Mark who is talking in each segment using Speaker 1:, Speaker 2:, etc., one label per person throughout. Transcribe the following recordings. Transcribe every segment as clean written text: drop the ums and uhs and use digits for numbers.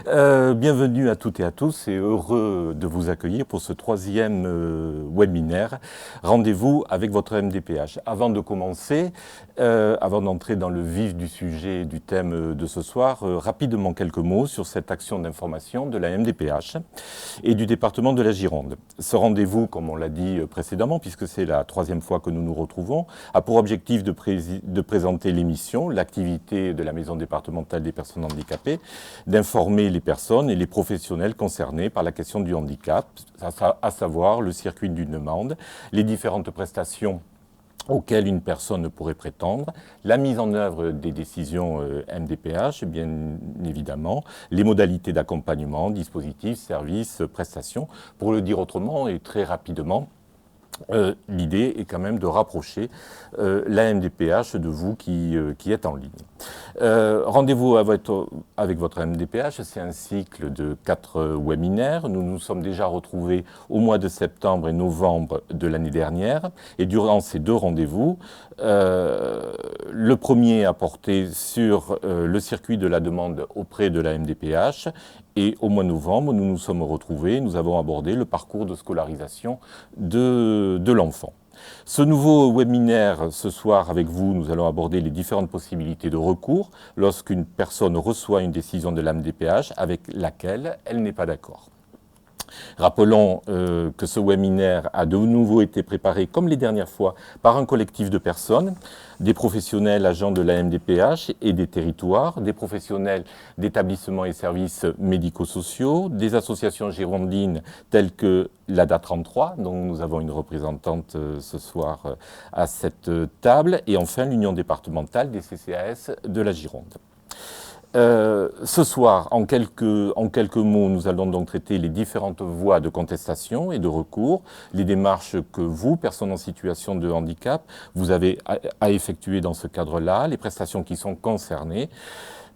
Speaker 1: Bienvenue à toutes et à tous et heureux de vous accueillir pour ce troisième webinaire. Rendez-vous avec votre MDPH. Avant de commencer, avant d'entrer dans le vif du sujet du thème de ce soir, rapidement quelques mots sur cette action d'information de la MDPH et du département de la Gironde. Ce rendez-vous, comme on l'a dit précédemment, puisque c'est la troisième fois que nous nous retrouvons, a pour objectif de présenter l'émission, l'activité de la Maison départementale des personnes handicapées, d'informer les personnes et les professionnels concernés par la question du handicap, à savoir le circuit d'une demande, les différentes prestations auxquelles une personne pourrait prétendre, la mise en œuvre des décisions MDPH, bien évidemment, les modalités d'accompagnement, dispositifs, services, prestations. Pour le dire autrement et très rapidement, l'idée est quand même de rapprocher la MDPH de vous qui êtes en ligne. Rendez-vous avec votre MDPH, c'est un cycle de 4 webinaires. Nous nous sommes déjà retrouvés au mois de septembre et novembre de l'année dernière. Et durant ces 2 rendez-vous, le premier a porté sur le circuit de la demande auprès de la MDPH. Et au mois de novembre, nous nous sommes retrouvés, nous avons abordé le parcours de scolarisation de l'enfant. Ce nouveau webinaire, ce soir avec vous, nous allons aborder les différentes possibilités de recours lorsqu'une personne reçoit une décision de l'AMDPH avec laquelle elle n'est pas d'accord. Rappelons que ce webinaire a de nouveau été préparé, comme les dernières fois, par un collectif de personnes, des professionnels agents de la MDPH et des territoires, des professionnels d'établissements et services médico-sociaux, des associations girondines telles que l'ADA 33, dont nous avons une représentante ce soir à cette table, et enfin l'Union départementale des CCAS de la Gironde. Ce soir, en quelques mots, nous allons donc traiter les différentes voies de contestation et de recours, les démarches que vous, personnes en situation de handicap, vous avez à effectuer dans ce cadre-là, les prestations qui sont concernées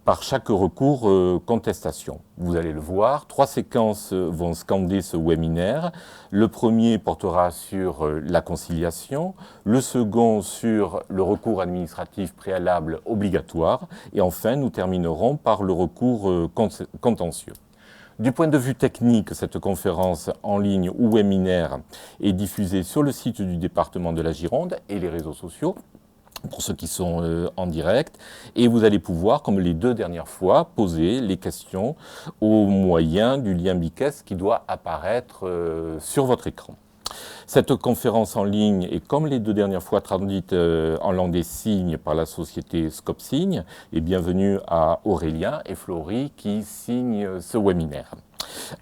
Speaker 1: par chaque recours contestation. Vous allez le voir, 3 séquences vont scander ce webinaire. Le premier portera sur la conciliation, le second sur le recours administratif préalable obligatoire, et enfin nous terminerons par le recours contentieux. Du point de vue technique, cette conférence en ligne ou webinaire est diffusée sur le site du département de la Gironde et les réseaux sociaux, pour ceux qui sont en direct, et vous allez pouvoir, comme les 2 dernières fois, poser les questions au moyen du lien BICES qui doit apparaître sur votre écran. Cette conférence en ligne est, comme les 2 dernières fois, traduite en langue des signes par la société Scopsigne, et bienvenue à Aurélien et Florie qui signent ce webinaire.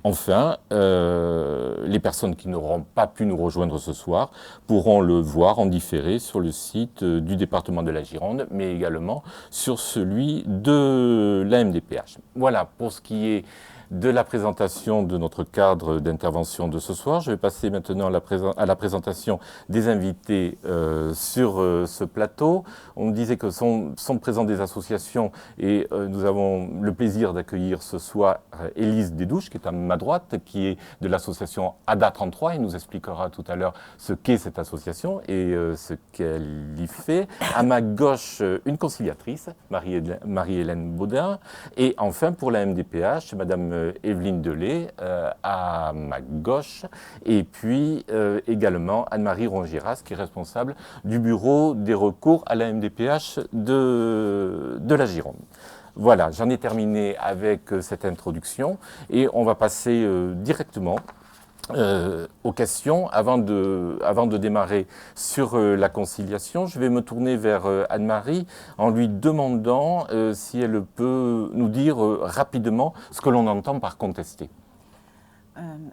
Speaker 1: Enfin, les personnes qui n'auront pas pu nous rejoindre ce soir pourront le voir en différé sur le site du département de la Gironde, mais également sur celui de la MDPH. Voilà pour ce qui est de la présentation de notre cadre d'intervention de ce soir. Je vais passer maintenant à la présentation des invités sur ce plateau. On me disait que sont présents des associations et nous avons le plaisir d'accueillir ce soir Élise Desdouches, qui est à ma droite, qui est de l'association ADA 33 et nous expliquera tout à l'heure ce qu'est cette association et ce qu'elle y fait. À ma gauche, une conciliatrice, Marie-Hélène Baudin, et enfin pour la MDPH, Madame Evelyne Delay à ma gauche, et puis également Anne-Marie Rongiras, qui est responsable du bureau des recours à la MDPH de la Gironde. Voilà, j'en ai terminé avec cette introduction et on va passer directement aux questions. Avant de démarrer sur la conciliation, je vais me tourner vers Anne-Marie en lui demandant si elle peut nous dire rapidement ce que l'on entend par contester.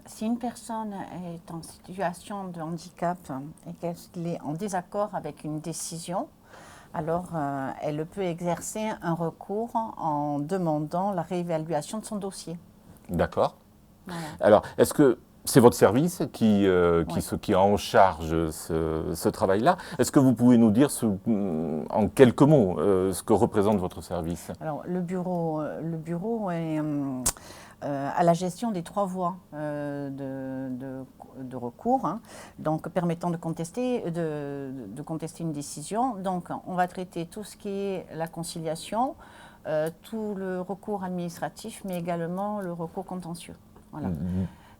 Speaker 2: Si une personne est en situation de handicap et qu'elle est en désaccord avec une décision, alors elle peut exercer un recours en demandant la réévaluation de son dossier.
Speaker 1: D'accord.
Speaker 2: Voilà.
Speaker 1: Alors, est-ce que c'est votre service qui
Speaker 2: Oui.
Speaker 1: a en charge ce travail-là? Est-ce que vous pouvez nous dire en quelques mots ce que représente votre service?
Speaker 2: Alors, le bureau est à la gestion des 3 voies de recours, hein, donc permettant de contester une décision. Donc, on va traiter tout ce qui est la conciliation, tout le recours administratif, mais également le recours contentieux. Voilà.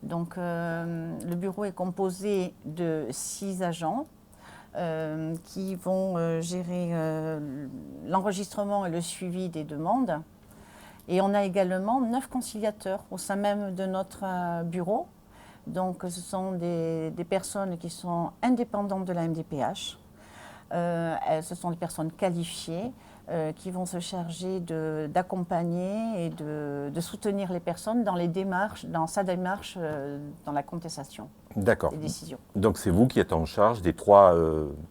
Speaker 2: Donc, le bureau est composé de 6 agents qui vont gérer l'enregistrement et le suivi des demandes. Et on a également 9 conciliateurs au sein même de notre bureau. Donc, ce sont des personnes qui sont indépendantes de la MDPH. Ce sont des personnes qualifiées qui vont se charger d'accompagner et de soutenir les personnes dans sa démarche dans la contestation des décisions.
Speaker 1: Donc c'est vous qui êtes en charge des 3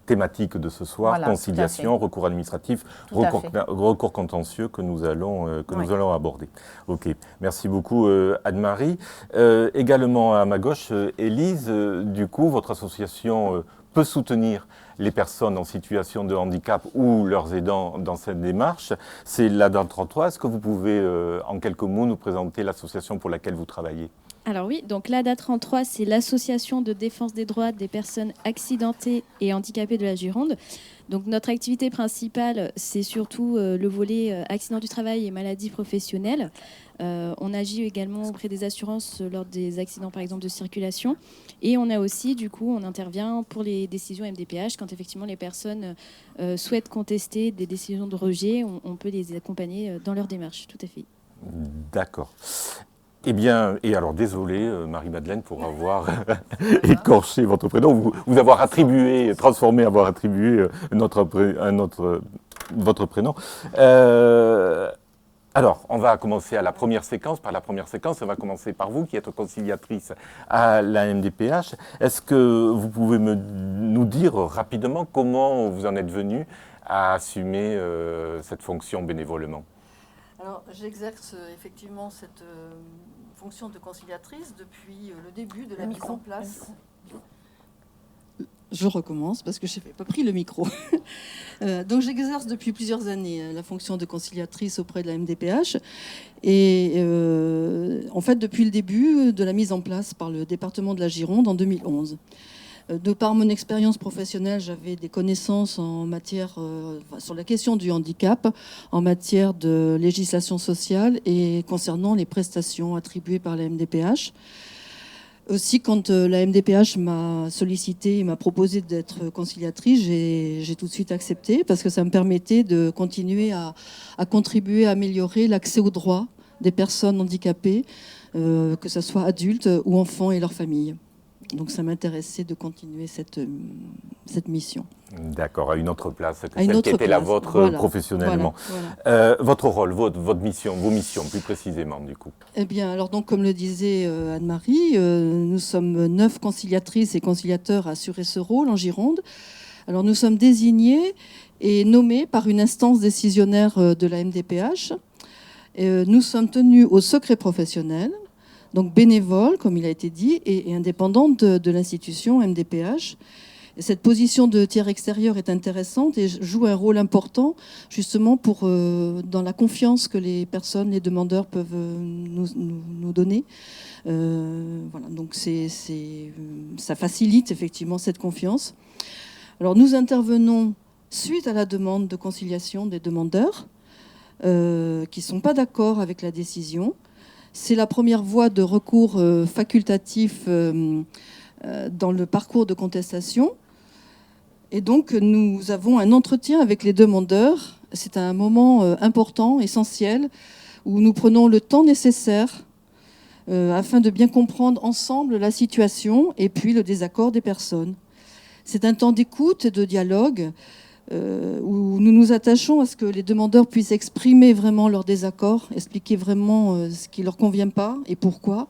Speaker 1: thématiques de ce soir,
Speaker 2: voilà,
Speaker 1: conciliation, recours administratif, recours contentieux que nous allons aborder. Ok, merci beaucoup Anne-Marie. Également à ma gauche, Élise, du coup votre association peut soutenir les personnes en situation de handicap ou leurs aidants dans cette démarche. C'est l'ADA 33. Est-ce que vous pouvez, en quelques mots, nous présenter l'association pour laquelle vous travaillez ?
Speaker 3: Alors oui, donc l'ADA 33, c'est l'association de défense des droits des personnes accidentées et handicapées de la Gironde. Donc notre activité principale, c'est surtout le volet accident du travail et maladies professionnelles. On agit également auprès des assurances lors des accidents, par exemple, de circulation. Et on a aussi, du coup, on intervient pour les décisions MDPH. Quand effectivement les personnes souhaitent contester des décisions de rejet, on peut les accompagner dans leur démarche, tout à fait.
Speaker 1: D'accord. Eh bien, et alors désolé Marie-Madeleine pour avoir écorché votre prénom, vous avoir attribué, avoir attribué votre prénom. Alors, on va commencer par la première séquence. On va commencer par vous, qui êtes conciliatrice à la MDPH. Est-ce que vous pouvez nous dire rapidement comment vous en êtes venu à assumer cette fonction bénévolement ?
Speaker 4: Alors, j'exerce effectivement cette fonction de conciliatrice depuis le début de la mise en place. Je recommence parce que je n'avais pas pris le micro. Donc j'exerce depuis plusieurs années la fonction de conciliatrice auprès de la MDPH. Et en fait, depuis le début de la mise en place par le département de la Gironde en 2011. De par mon expérience professionnelle, j'avais des connaissances en matière, sur la question du handicap, en matière de législation sociale et concernant les prestations attribuées par la MDPH. Aussi, quand la MDPH m'a sollicité et m'a proposé d'être conciliatrice, j'ai tout de suite accepté parce que ça me permettait de continuer à contribuer à améliorer l'accès aux droits des personnes handicapées, que ce soit adultes ou enfants et leurs familles. Donc ça m'intéressait de continuer cette mission.
Speaker 1: D'accord, à une autre place que celle qui était la vôtre professionnellement. Voilà. Votre rôle, votre mission, vos missions plus précisément du coup.
Speaker 4: Eh bien, alors donc comme le disait Anne-Marie, nous sommes 9 conciliatrices et conciliateurs à assurer ce rôle en Gironde. Alors nous sommes désignés et nommés par une instance décisionnaire de la MDPH. Nous sommes tenus au secret professionnel. Donc bénévole, comme il a été dit, et indépendante de l'institution MDPH. Et cette position de tiers extérieur est intéressante et joue un rôle important justement dans la confiance que les personnes, les demandeurs peuvent nous donner. Voilà, donc ça facilite effectivement cette confiance. Alors nous intervenons suite à la demande de conciliation des demandeurs qui ne sont pas d'accord avec la décision. C'est la première voie de recours facultatif dans le parcours de contestation. Et donc, nous avons un entretien avec les demandeurs. C'est un moment important, essentiel, où nous prenons le temps nécessaire afin de bien comprendre ensemble la situation et puis le désaccord des personnes. C'est un temps d'écoute et de dialogue où nous nous attachons à ce que les demandeurs puissent exprimer vraiment leur désaccord, expliquer vraiment ce qui ne leur convient pas et pourquoi,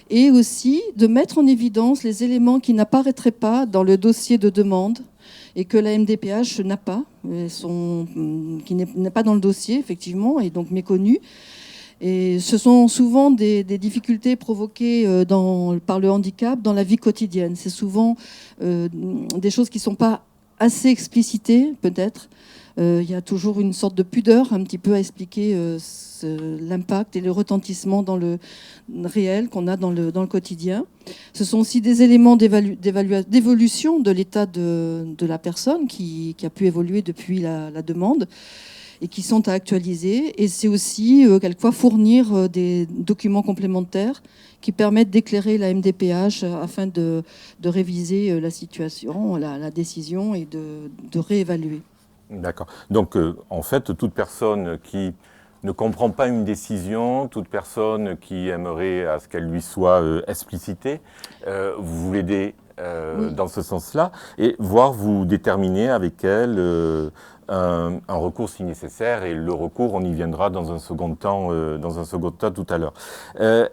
Speaker 4: et aussi de mettre en évidence les éléments qui n'apparaîtraient pas dans le dossier de demande et que la MDPH n'a pas, qui n'est pas dans le dossier, effectivement, et donc méconnu. Et ce sont souvent des difficultés provoquées par le handicap dans la vie quotidienne. C'est souvent des choses qui ne sont pas assez explicité, peut-être. Il y a toujours une sorte de pudeur un petit peu à expliquer l'impact et le retentissement dans le réel qu'on a dans le quotidien. Ce sont aussi des éléments d'évolution de l'état de la personne qui a pu évoluer depuis la demande. et qui sont à actualiser. Et c'est aussi quelquefois fournir des documents complémentaires qui permettent d'éclairer la MDPH afin de réviser la situation, la décision et de réévaluer.
Speaker 1: D'accord. Donc, en fait, toute personne qui ne comprend pas une décision, toute personne qui aimerait à ce qu'elle lui soit explicitée, vous l'aidez
Speaker 4: Oui.
Speaker 1: dans ce sens-là, et voire vous déterminer avec elle un recours si nécessaire, et le recours, on y viendra dans un second temps tout à l'heure.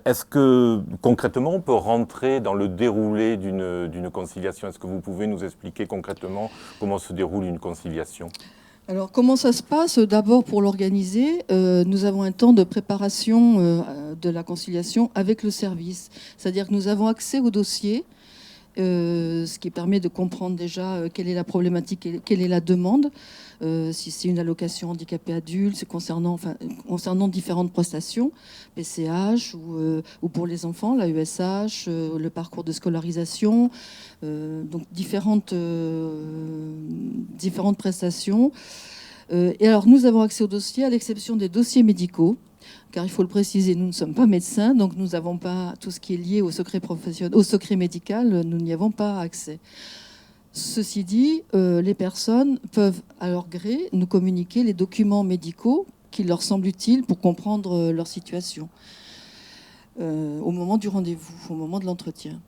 Speaker 1: Est-ce que, concrètement, on peut rentrer dans le déroulé d'une conciliation? Est-ce que vous pouvez nous expliquer concrètement comment se déroule une conciliation?
Speaker 4: Alors, comment ça se passe? D'abord, pour l'organiser, nous avons un temps de préparation de la conciliation avec le service. C'est-à-dire que nous avons accès au dossier, ce qui permet de comprendre déjà quelle est la problématique et quelle est la demande. Si c'est une allocation handicapé adulte, c'est concernant différentes prestations, PCH ou pour les enfants, la USH, le parcours de scolarisation, donc différentes prestations. Et alors nous avons accès au dossier à l'exception des dossiers médicaux, car il faut le préciser, nous ne sommes pas médecins, donc nous n'avons pas tout ce qui est lié au secret professionnel, au secret médical, nous n'y avons pas accès. Ceci dit, les personnes peuvent à leur gré nous communiquer les documents médicaux qui leur semblent utiles pour comprendre leur situation au moment du rendez-vous, au moment de l'entretien.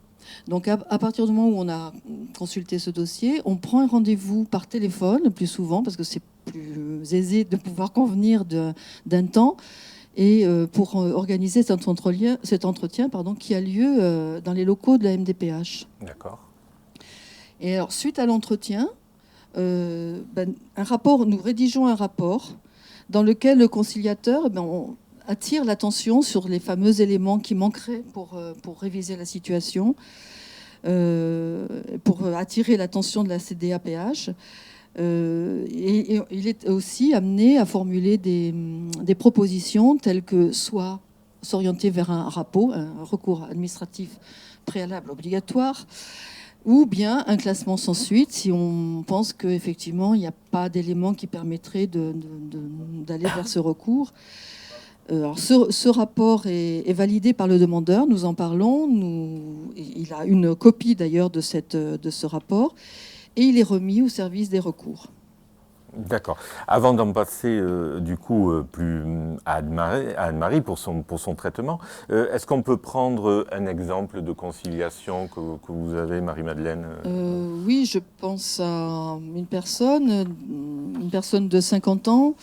Speaker 4: Donc à partir du moment où on a consulté ce dossier, on prend un rendez-vous par téléphone, le plus souvent, parce que c'est plus aisé de pouvoir convenir d'un temps, et pour organiser cet entretien qui a lieu dans les locaux de la MDPH.
Speaker 1: D'accord.
Speaker 4: Et alors, suite à l'entretien, nous rédigeons un rapport dans lequel le conciliateur on attire l'attention sur les fameux éléments qui manqueraient pour réviser la situation, pour attirer l'attention de la CDAPH. Et il est aussi amené à formuler des propositions telles que soit s'orienter vers un RAPO, un recours administratif préalable obligatoire, ou bien un classement sans suite si on pense qu'effectivement il n'y a pas d'éléments qui permettraient d'aller vers ce recours. Alors ce rapport est validé par le demandeur, nous en parlons, il a une copie d'ailleurs de ce rapport, et il est remis au service des recours.
Speaker 1: D'accord. Avant d'en passer du coup plus à Anne-Marie pour son traitement, est-ce qu'on peut prendre un exemple de conciliation que vous avez, Marie-Madeleine?
Speaker 4: Oui, je pense à une personne de 50 ans,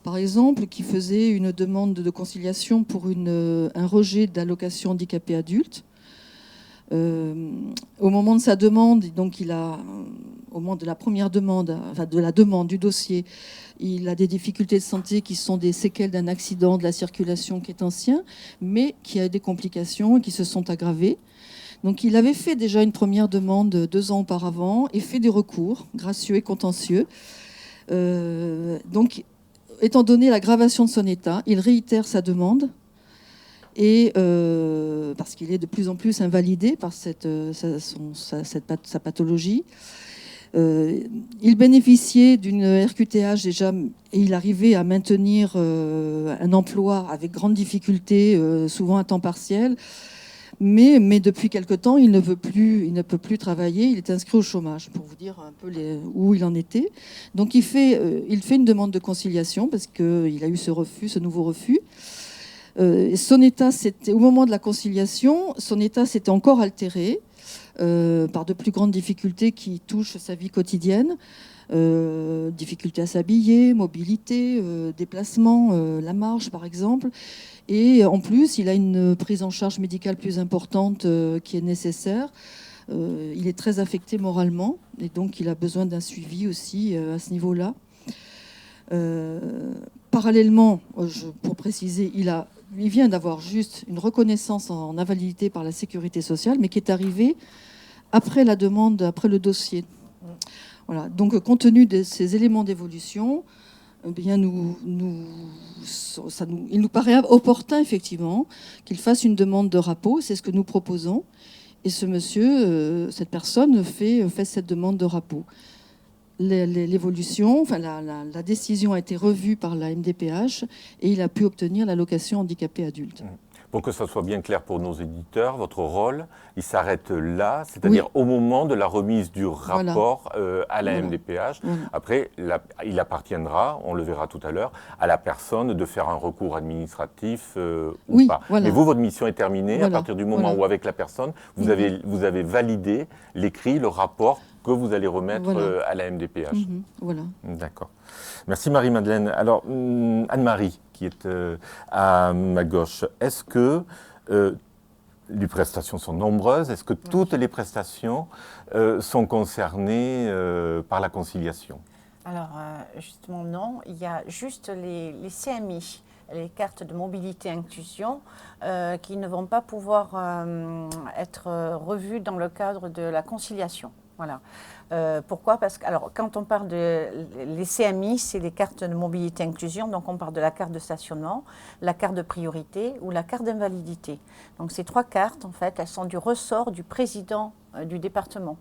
Speaker 4: par exemple, qui faisait une demande de conciliation pour un rejet d'allocation handicapé adulte. Au moment de sa demande, donc au moment de la première demande, enfin de la demande du dossier, il a des difficultés de santé qui sont des séquelles d'un accident de la circulation qui est ancien, mais qui a des complications et qui se sont aggravées. Donc il avait fait déjà une première demande 2 ans auparavant et fait des recours gracieux et contentieux. Donc, étant donné l'aggravation de son état, il réitère sa demande. Et parce qu'il est de plus en plus invalidé par sa pathologie. Il bénéficiait d'une RQTH déjà et il arrivait à maintenir un emploi avec grande difficulté, souvent à temps partiel. Mais depuis quelque temps, il ne peut plus travailler. Il est inscrit au chômage, pour vous dire un peu où il en était. Donc il fait une demande de conciliation parce qu'il a eu ce nouveau refus. Son état, au moment de la conciliation, son état s'était encore altéré par de plus grandes difficultés qui touchent sa vie quotidienne, difficultés à s'habiller, mobilité, déplacement, la marche par exemple. Et en plus, il a une prise en charge médicale plus importante qui est nécessaire. Il est très affecté moralement et donc il a besoin d'un suivi aussi à ce niveau-là. Parallèlement, pour préciser, il vient d'avoir juste une reconnaissance en invalidité par la sécurité sociale, mais qui est arrivée après la demande, après le dossier. Voilà. Donc, compte tenu de ces éléments d'évolution, eh bien, il nous paraît opportun, effectivement, qu'il fasse une demande de RAPO. C'est ce que nous proposons. Et ce monsieur, cette personne, fait cette demande de RAPO. l'évolution, enfin la décision a été revue par la MDPH et il a pu obtenir l'allocation handicapé adulte.
Speaker 1: Pour que ça soit bien clair pour nos éditeurs, votre rôle, il s'arrête là, c'est-à-dire au moment de la remise du rapport à la MDPH.
Speaker 4: Voilà.
Speaker 1: Après, il appartiendra, on le verra tout à l'heure, à la personne de faire un recours administratif ou pas.
Speaker 4: Voilà.
Speaker 1: Mais vous, votre mission est terminée à partir du moment
Speaker 4: voilà.
Speaker 1: où, avec la personne, vous avez validé l'écrit, le rapport que vous allez remettre à la MDPH.
Speaker 4: Voilà.
Speaker 1: D'accord. Merci Marie-Madeleine. Alors, Anne-Marie, qui est à ma gauche, est-ce que les prestations sont nombreuses? Est-ce que toutes les prestations sont concernées par la conciliation?
Speaker 2: Alors, justement, non. Il y a juste les CMI, les cartes de mobilité inclusion, qui ne vont pas pouvoir être revues dans le cadre de la conciliation. Voilà. Pourquoi? Parce que, alors, quand on parle de les CMI, c'est les cartes de mobilité inclusion, donc on parle de la carte de stationnement, la carte de priorité ou la carte d'invalidité. Donc ces trois cartes, en fait, elles sont du ressort du président du département.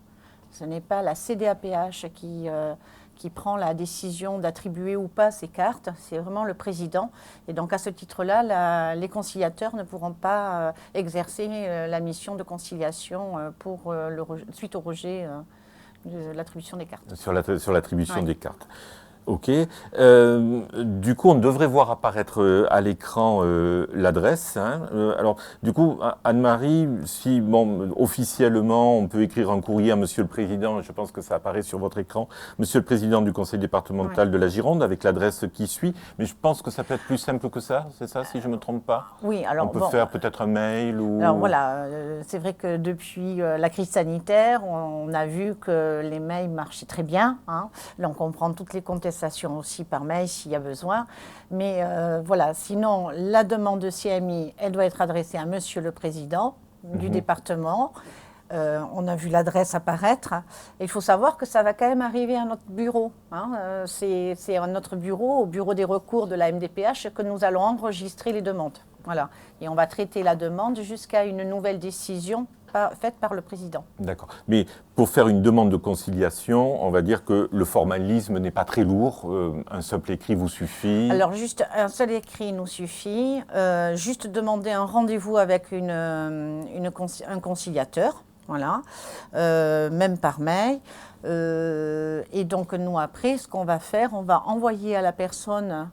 Speaker 2: Ce n'est pas la CDAPH qui prend la décision d'attribuer ou pas ces cartes, c'est vraiment le président. Et donc à ce titre-là, les conciliateurs ne pourront pas exercer la mission de conciliation suite au rejet de l'attribution des cartes.
Speaker 1: Sur l'attribution des cartes. Ok. Du coup, on devrait voir apparaître à l'écran l'adresse. Alors, du coup, Anne-Marie, si officiellement, on peut écrire un courrier à Monsieur le Président, je pense que ça apparaît sur votre écran, Monsieur le Président du Conseil départemental de la Gironde, avec l'adresse qui suit. Mais je pense que ça peut être plus simple que ça, c'est ça, si je ne me trompe pas?
Speaker 2: Oui, alors
Speaker 1: on peut faire peut-être un mail ou...
Speaker 2: Alors voilà, c'est vrai que depuis la crise sanitaire, on a vu que les mails marchaient très bien. Donc on prend toutes les contestations aussi par mail s'il y a besoin. Mais voilà, sinon, la demande de CMI, elle doit être adressée à Monsieur le Président du département. On a vu l'adresse apparaître. Et il faut savoir que ça va quand même arriver à notre bureau. C'est à notre bureau, au bureau des recours de la MDPH, que nous allons enregistrer les demandes. Voilà. Et on va traiter la demande jusqu'à une nouvelle décision faite par le président.
Speaker 1: D'accord. Mais pour faire une demande de conciliation, on va dire que le formalisme n'est pas très lourd. Un simple écrit vous suffit.
Speaker 2: Alors, juste un seul écrit nous suffit. Juste demander un rendez-vous avec un conciliateur. Voilà. Même par mail. Et donc, nous, après, ce qu'on va faire, on va envoyer à la personne...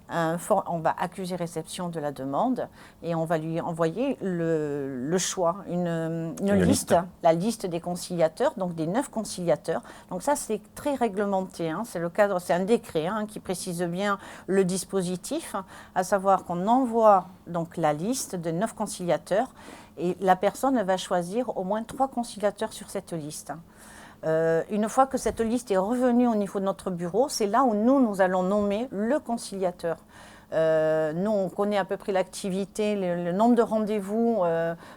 Speaker 2: on va accuser réception de la demande et on va lui envoyer le choix, une liste, la liste des conciliateurs, donc des 9 conciliateurs. Donc ça, c'est très réglementé, c'est le cadre, c'est un décret qui précise bien le dispositif, à savoir qu'on envoie donc la liste de 9 conciliateurs et la personne va choisir au moins 3 conciliateurs sur cette liste. Une fois que cette liste est revenue au niveau de notre bureau, c'est là où nous allons nommer le conciliateur. Nous, on connaît à peu près l'activité, le nombre de rendez-vous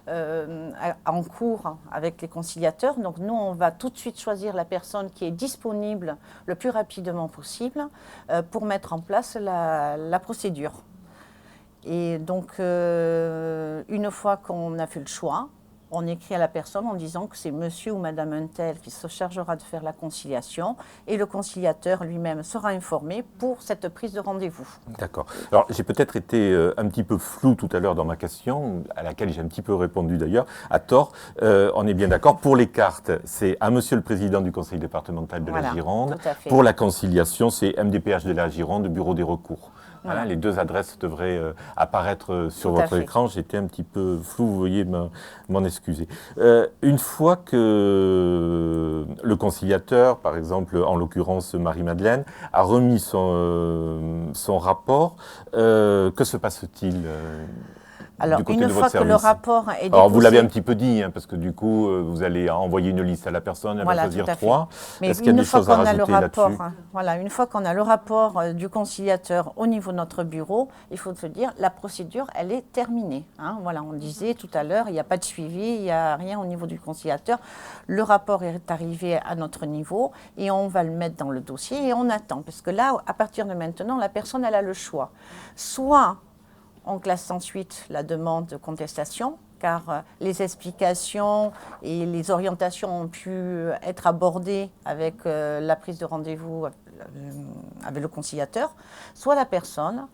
Speaker 2: en cours avec les conciliateurs. Donc nous, on va tout de suite choisir la personne qui est disponible le plus rapidement possible pour mettre en place la procédure. Et donc, une fois qu'on a fait le choix, on écrit à la personne en disant que c'est monsieur ou madame Untel qui se chargera de faire la conciliation et le conciliateur lui-même sera informé pour cette prise de rendez-vous.
Speaker 1: D'accord. Alors, j'ai peut-être été un petit peu flou tout à l'heure dans ma question, à laquelle j'ai un petit peu répondu d'ailleurs, à tort. On est bien d'accord. Pour les cartes, c'est à monsieur le président du conseil départemental de la Gironde. Pour la conciliation, c'est MDPH de la Gironde, bureau des recours. Voilà, les 2 adresses devraient apparaître sur votre écran. J'étais un petit peu flou, vous voyez, m'en excuser. Une fois que le conciliateur, par exemple, en l'occurrence Marie-Madeleine, a remis son rapport, que se passe-t-il
Speaker 2: Alors, une fois que le rapport est déposé...
Speaker 1: Alors, vous l'avez un petit peu dit, parce que du coup, vous allez envoyer une liste à la personne, elle va choisir 3. Est-ce qu'il y a des choses à rajouter là-dessus?
Speaker 2: Voilà, une fois qu'on a le rapport du conciliateur au niveau de notre bureau, il faut se dire, la procédure, elle est terminée. Voilà, on disait tout à l'heure, il n'y a pas de suivi, il n'y a rien au niveau du conciliateur. Le rapport est arrivé à notre niveau et on va le mettre dans le dossier et on attend. Parce que là, à partir de maintenant, la personne, elle a le choix. Soit on classe ensuite la demande de contestation, car les explications et les orientations ont pu être abordées avec la prise de rendez-vous avec le conciliateur, soit la personne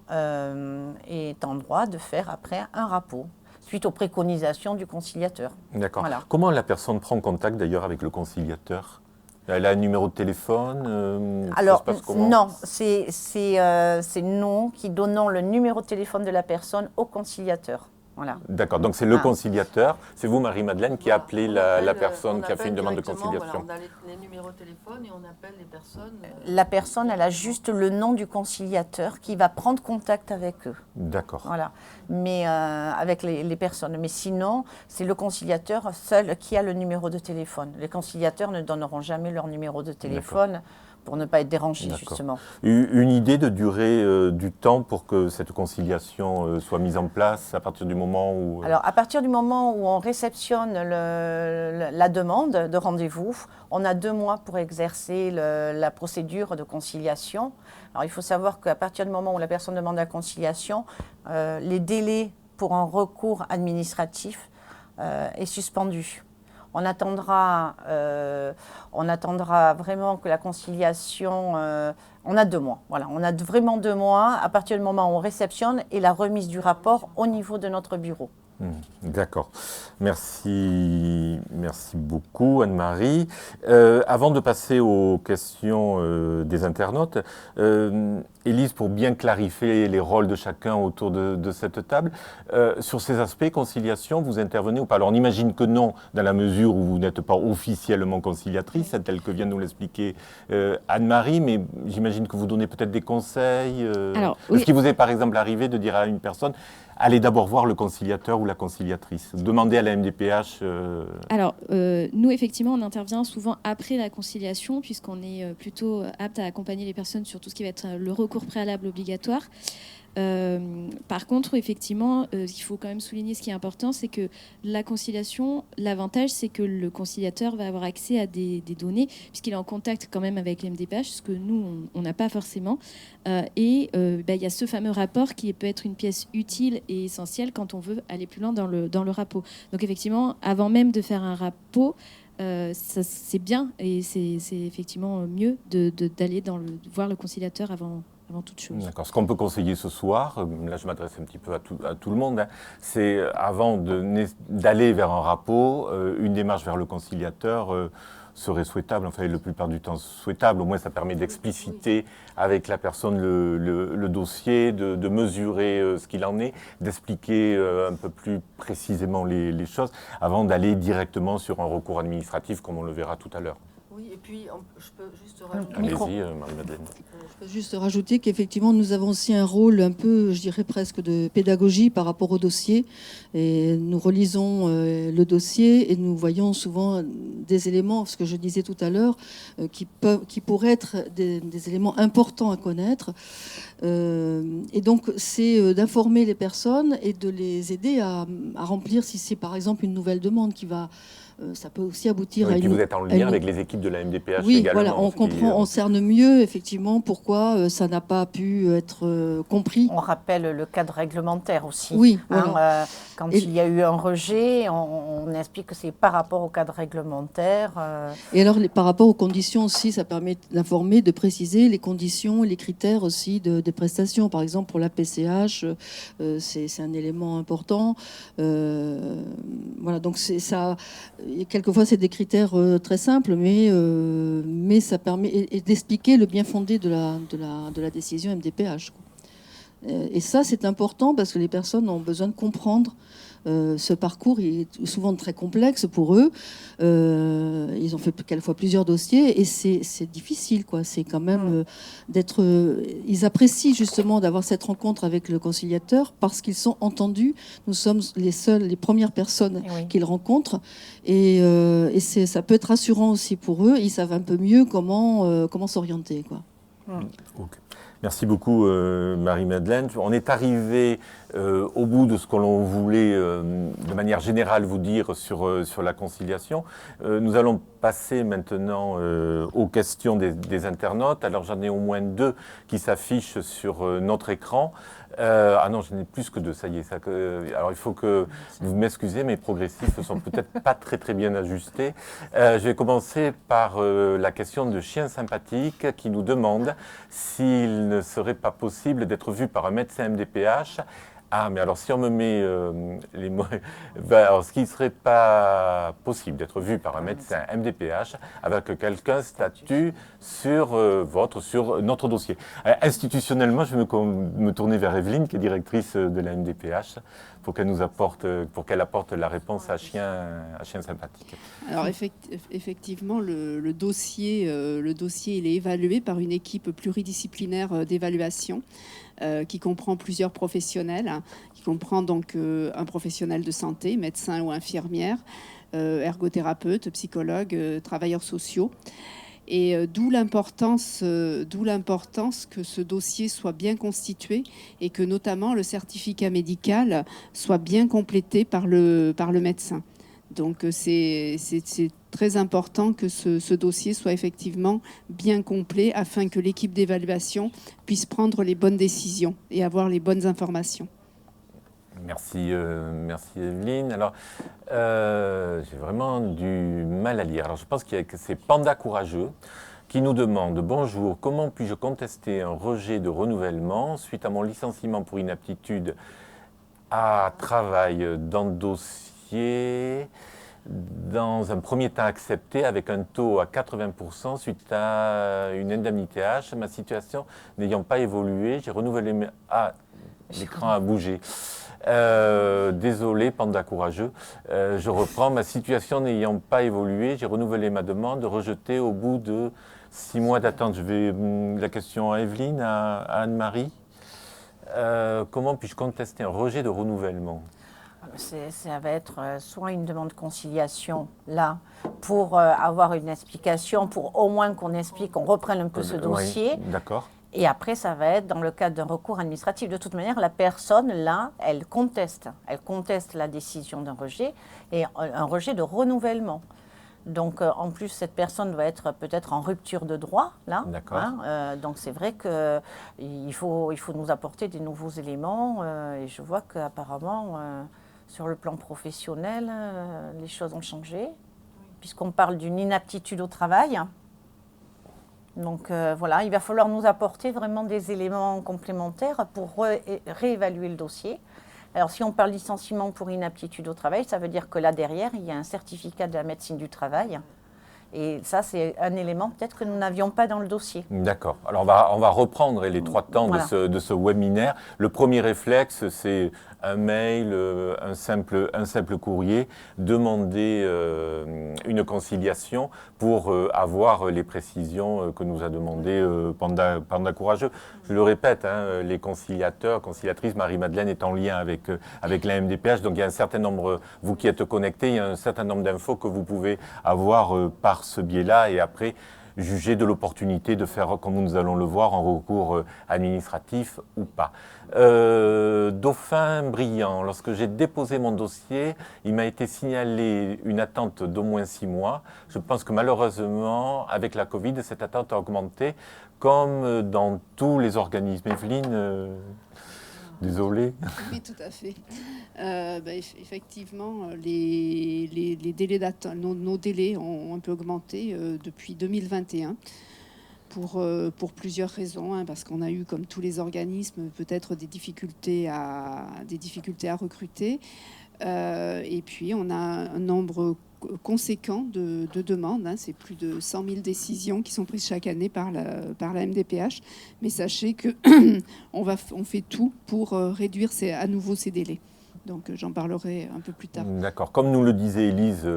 Speaker 2: est en droit de faire après un rapport suite aux préconisations du conciliateur.
Speaker 1: D'accord.
Speaker 2: Voilà.
Speaker 1: Comment la personne prend contact d'ailleurs avec le conciliateur? Elle a un numéro de téléphone?
Speaker 2: Alors,
Speaker 1: ça se passe comment?
Speaker 2: non, c'est nous qui donnons le numéro de téléphone de la personne au conciliateur. Voilà.
Speaker 1: D'accord, donc c'est le
Speaker 2: Ah.
Speaker 1: conciliateur, c'est vous Marie-Madeleine qui appelez la personne qui a fait une demande de conciliation.
Speaker 4: Voilà, on a les numéros de téléphone et on appelle les personnes.
Speaker 2: La personne, elle a juste le nom du conciliateur qui va prendre contact avec eux.
Speaker 1: D'accord.
Speaker 2: Voilà. Mais avec les personnes. Mais sinon, c'est le conciliateur seul qui a le numéro de téléphone. Les conciliateurs ne donneront jamais leur numéro de téléphone pour ne pas être dérangés,
Speaker 1: D'accord.
Speaker 2: justement.
Speaker 1: Une idée de durée du temps pour que cette conciliation soit mise en place à partir du moment où...
Speaker 2: Alors, à partir du moment où on réceptionne la demande de rendez-vous, on a 2 mois pour exercer la procédure de conciliation. Alors, il faut savoir qu'à partir du moment où la personne demande la conciliation, les délais pour un recours administratif est suspendu. On attendra vraiment que la conciliation... on a 2 mois. Voilà, on a vraiment 2 mois à partir du moment où on réceptionne et la remise du rapport au niveau de notre bureau.
Speaker 1: D'accord. Merci beaucoup Anne-Marie. Avant de passer aux questions des internautes, Élise, pour bien clarifier les rôles de chacun autour de cette table, sur ces aspects conciliation, vous intervenez ou pas? Alors on imagine que non, dans la mesure où vous n'êtes pas officiellement conciliatrice, tel que vient de nous l'expliquer Anne-Marie, mais j'imagine que vous donnez peut-être des conseils.
Speaker 3: Alors,
Speaker 1: Est-ce
Speaker 3: oui.
Speaker 1: qu'il vous est par exemple arrivé de dire à une personne: allez d'abord voir le conciliateur ou la conciliatrice, demandez à la MDPH.
Speaker 3: Alors, nous, effectivement, on intervient souvent après la conciliation, puisqu'on est plutôt apte à accompagner les personnes sur tout ce qui va être le recours préalable obligatoire. Par contre, effectivement, il faut quand même souligner ce qui est important, c'est que la conciliation, l'avantage, c'est que le conciliateur va avoir accès à des données, puisqu'il est en contact quand même avec l'MDPH, ce que nous, on n'a pas forcément. Il y a ce fameux rapport qui peut être une pièce utile et essentielle quand on veut aller plus loin dans le rapport. Donc effectivement, avant même de faire un rapport, c'est bien et c'est effectivement mieux d'aller voir le conciliateur avant toute chose.
Speaker 1: D'accord. Ce qu'on peut conseiller ce soir, là je m'adresse un petit peu à tout le monde, c'est avant d'aller vers un rapport, une démarche vers le conciliateur serait souhaitable, enfin la plupart du temps souhaitable. Au moins ça permet d'expliciter avec la personne le dossier, de mesurer ce qu'il en est, d'expliquer un peu plus précisément les choses, avant d'aller directement sur un recours administratif comme on le verra tout à l'heure.
Speaker 4: Oui, et puis je peux juste rajouter.
Speaker 1: Allez-y, Marie-Madeleine.
Speaker 4: Je peux juste rajouter qu'effectivement, nous avons aussi un rôle un peu, je dirais presque de pédagogie par rapport au dossier. Et nous relisons le dossier et nous voyons souvent des éléments, ce que je disais tout à l'heure, qui pourraient être des éléments importants à connaître. Et donc, c'est d'informer les personnes et de les aider à remplir, si c'est par exemple une nouvelle demande qui va... ça peut aussi aboutir à
Speaker 1: et puis
Speaker 4: une...
Speaker 1: vous êtes en lien avec les équipes de la MDPH
Speaker 4: oui,
Speaker 1: également.
Speaker 4: voilà, on comprend, on cerne mieux effectivement pourquoi ça n'a pas pu être compris.
Speaker 2: On rappelle le cadre réglementaire aussi.
Speaker 4: Oui, voilà.
Speaker 2: Quand il y a eu un rejet, on explique que c'est par rapport au cadre réglementaire.
Speaker 4: Et alors, par rapport aux conditions aussi, ça permet d'informer, de préciser les conditions, les critères aussi des prestations. Par exemple, pour la PCH, c'est un élément important. Voilà, donc c'est ça. Quelquefois, c'est des critères très simples, mais ça permet d'expliquer le bien fondé de la décision MDPH. Et ça, c'est important parce que les personnes ont besoin de comprendre. Ce parcours est souvent très complexe pour eux. Ils ont fait quelquefois plusieurs dossiers et c'est difficile, quoi. C'est quand même ils apprécient justement d'avoir cette rencontre avec le conciliateur parce qu'ils sont entendus. Nous sommes les premières personnes qu'ils rencontrent et ça peut être rassurant aussi pour eux. Ils savent un peu mieux comment s'orienter, quoi.
Speaker 1: Okay. Merci beaucoup Marie-Madeleine. On est arrivé au bout de ce que l'on voulait de manière générale vous dire sur la conciliation. Nous allons passer maintenant aux questions des internautes. Alors j'en ai au moins 2 qui s'affichent sur notre écran. Ah non, je n'ai plus que 2, ça y est. Alors il faut que vous m'excusez, mes progressifs ne sont peut-être pas très bien ajustés. Je vais commencer par la question de Chien Sympathique qui nous demande s'il ne serait pas possible d'être vu par un médecin MDPH. Ah, mais alors si on me met les mots, alors ce qui ne serait pas possible d'être vu par un médecin MDPH avec quelqu'un statut sur sur notre dossier. Institutionnellement, je vais me tourner vers Evelyne, qui est directrice de la MDPH, pour qu'elle apporte la réponse à Chien Sympathique.
Speaker 5: Alors effectivement, le dossier, il est évalué par une équipe pluridisciplinaire d'évaluation qui comprend plusieurs professionnels, qui comprend donc un professionnel de santé, médecin ou infirmière, ergothérapeute, psychologue, travailleurs sociaux. Et d'où l'importance que ce dossier soit bien constitué et que notamment le certificat médical soit bien complété par le médecin. Donc c'est très important que ce dossier soit effectivement bien complet afin que l'équipe d'évaluation puisse prendre les bonnes décisions et avoir les bonnes informations.
Speaker 1: Merci Evelyne. Alors, j'ai vraiment du mal à lire. Alors, je pense que c'est Panda Courageux qui nous demande « Bonjour, comment puis-je contester un rejet de renouvellement suite à mon licenciement pour inaptitude à travail dans le dossier dans un premier temps accepté avec un taux à 80% suite à une indemnité H. Ma situation n'ayant pas évolué, j'ai renouvelé mes... Ah, l'écran a bougé. Désolé, Panda Courageux. Je reprends. Ma situation n'ayant pas évolué, j'ai renouvelé ma demande rejetée au bout de 6 mois d'attente. Je vais la question à Evelyne, à Anne-Marie. Comment puis-je contester un rejet de renouvellement ?
Speaker 2: Ça va être soit une demande de conciliation, là, pour avoir une explication, pour au moins qu'on explique, qu'on reprenne un peu ce dossier.
Speaker 1: Oui, d'accord.
Speaker 2: Et après, ça va être dans le cadre d'un recours administratif. De toute manière, la personne, là, elle conteste la décision d'un rejet et un rejet de renouvellement. Donc, en plus, cette personne doit être peut-être en rupture de droit, là.
Speaker 1: D'accord.
Speaker 2: Hein, donc, c'est vrai qu'il faut nous apporter des nouveaux éléments. Et je vois qu'apparemment, sur le plan professionnel, les choses ont changé, puisqu'on parle d'une inaptitude au travail. Donc voilà, il va falloir nous apporter vraiment des éléments complémentaires pour réévaluer le dossier. Alors si on parle licenciement pour inaptitude au travail, ça veut dire que là derrière, il y a un certificat de la médecine du travail. Et ça, c'est un élément peut-être que nous n'avions pas dans le dossier.
Speaker 1: D'accord. Alors on va reprendre les 3 temps voilà. de ce webinaire. Le premier réflexe, c'est un mail, un simple courrier, demander une conciliation pour avoir les précisions que nous a demandé Panda Courageux. Je le répète, hein, les conciliatrices, Marie-Madeleine est en lien avec la MDPH, donc il y a un certain nombre, vous qui êtes connectés, il y a un certain nombre d'infos que vous pouvez avoir par ce biais-là et après juger de l'opportunité de faire, comme nous allons le voir, un recours administratif ou pas. Dauphin Brillant, lorsque j'ai déposé mon dossier, il m'a été signalé une attente d'au moins 6 mois. Je pense que malheureusement, avec la Covid, cette attente a augmenté, comme dans tous les organismes. Evelyne, désolée.
Speaker 5: Oui, tout à fait. Effectivement, les délais d'attente, nos délais ont un peu augmenté depuis 2021 pour plusieurs raisons, hein, parce qu'on a eu, comme tous les organismes, peut-être des difficultés à recruter. Et puis, on a un nombre conséquent de demandes. Hein, c'est plus de 100 000 décisions qui sont prises chaque année par la MDPH. Mais sachez que on fait tout pour réduire à nouveau ces délais. Donc j'en parlerai un peu plus tard.
Speaker 1: D'accord. Comme nous le disait Élise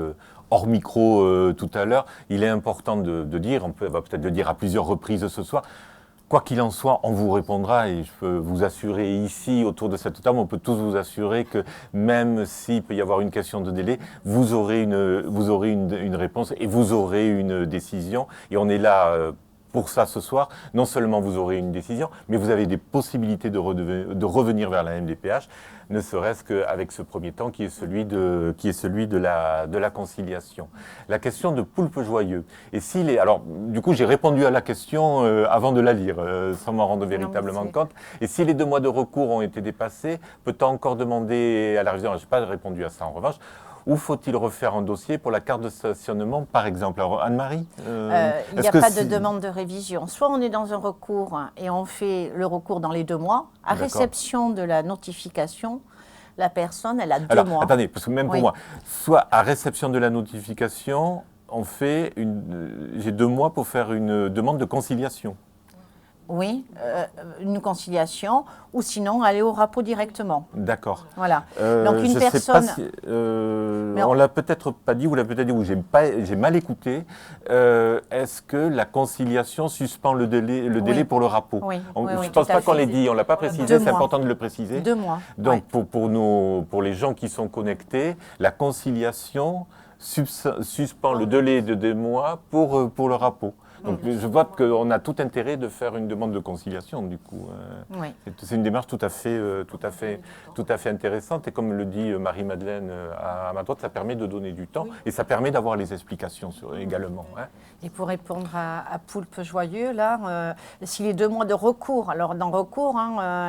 Speaker 1: hors micro tout à l'heure, il est important de dire, va peut-être le dire à plusieurs reprises ce soir, quoi qu'il en soit, on vous répondra et je peux vous assurer ici, autour de cette table, on peut tous vous assurer que même s'il peut y avoir une question de délai, vous aurez une réponse et vous aurez une décision. Et on est là pour ça ce soir. Non seulement vous aurez une décision, mais vous avez des possibilités de revenir vers la MDPH, ne serait-ce qu'avec ce premier temps qui est celui de la conciliation. La question de Poulpe Joyeux. Et s'il est, alors, du coup, j'ai répondu à la question avant de la lire, sans m'en rendre véritablement compte. Et si les 2 mois de recours ont été dépassés, peut-on encore demander à la révision? Je n'ai pas répondu à ça en revanche. Où faut-il refaire un dossier pour la carte de stationnement, par exemple? Alors, Anne-Marie,
Speaker 2: il n'y a pas de demande de révision. Soit on est dans un recours et on fait le recours dans les 2 mois. À réception de la notification, la personne, elle a 2 mois.
Speaker 1: Attendez, parce que même pour moi, soit à réception de la notification, on fait j'ai 2 mois pour faire une demande de conciliation.
Speaker 2: Oui, une conciliation, ou sinon aller au RAPO directement.
Speaker 1: D'accord.
Speaker 2: Voilà. Donc une personne.
Speaker 1: Sais pas si, on l'a peut-être pas dit, ou l'a peut-être dit, ou j'ai mal écouté. Est-ce que la conciliation suspend le délai pour le RAPO?
Speaker 2: Oui.
Speaker 1: Je ne pense pas qu'on l'ait dit, on ne l'a pas précisé, c'est important de le préciser.
Speaker 2: 2 mois.
Speaker 1: Donc pour les gens qui sont connectés, la conciliation suspend le délai de 2 mois pour le RAPO. Donc je vois qu'on a tout intérêt de faire une demande de conciliation, du coup.
Speaker 2: Oui.
Speaker 1: C'est une démarche tout à fait intéressante. Et comme le dit Marie-Madeleine à ma droite, ça permet de donner du temps et ça permet d'avoir les explications également. Hein.
Speaker 2: Et pour répondre à Poulpe Joyeux, là, si les 2 mois de recours, alors dans recours,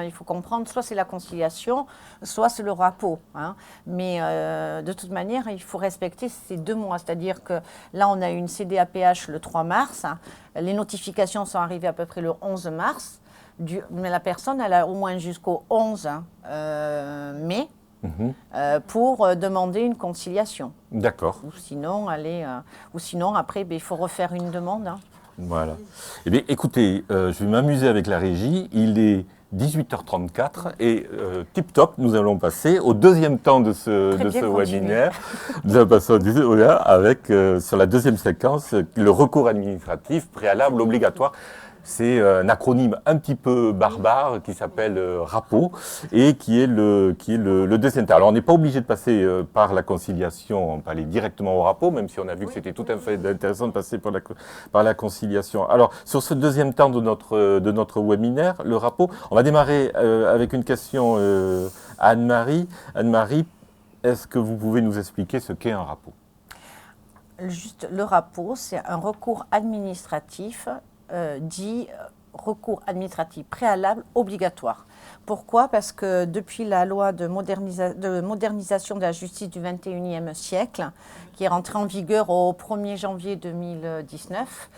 Speaker 2: il faut comprendre, soit c'est la conciliation, soit c'est le RAPO. Hein. Mais de toute manière, il faut respecter ces 2 mois. C'est-à-dire que là, on a eu une CDAPH le 3 mars. Hein. Les notifications sont arrivées à peu près le 11 mars. Mais la personne, elle a au moins jusqu'au 11 mai. Pour demander une conciliation.
Speaker 1: D'accord.
Speaker 2: Ou sinon, après, il faut refaire une demande. Hein.
Speaker 1: Voilà. Eh bien, écoutez, je vais m'amuser avec la régie. Il est 18h34 et tip top, nous allons passer au 2e temps de ce webinaire. Nous allons passer avec, sur la 2e séquence, le recours administratif préalable obligatoire. C'est un acronyme un petit peu barbare qui s'appelle RAPO et qui est le 2e temps. Alors on n'est pas obligé de passer par la conciliation, on peut aller directement au RAPO, même si on a vu que c'était tout à fait intéressant de passer par la conciliation. Alors sur ce 2e temps de notre webinaire, le RAPO, on va démarrer avec une question à Anne-Marie. Anne-Marie, est-ce que vous pouvez nous expliquer ce qu'est un RAPO?
Speaker 2: Juste, le RAPO, c'est un recours administratif dit recours administratif préalable obligatoire. Pourquoi? Parce que depuis la loi de modernisation de la justice du XXIe siècle, qui est rentrée en vigueur au 1er janvier 2019,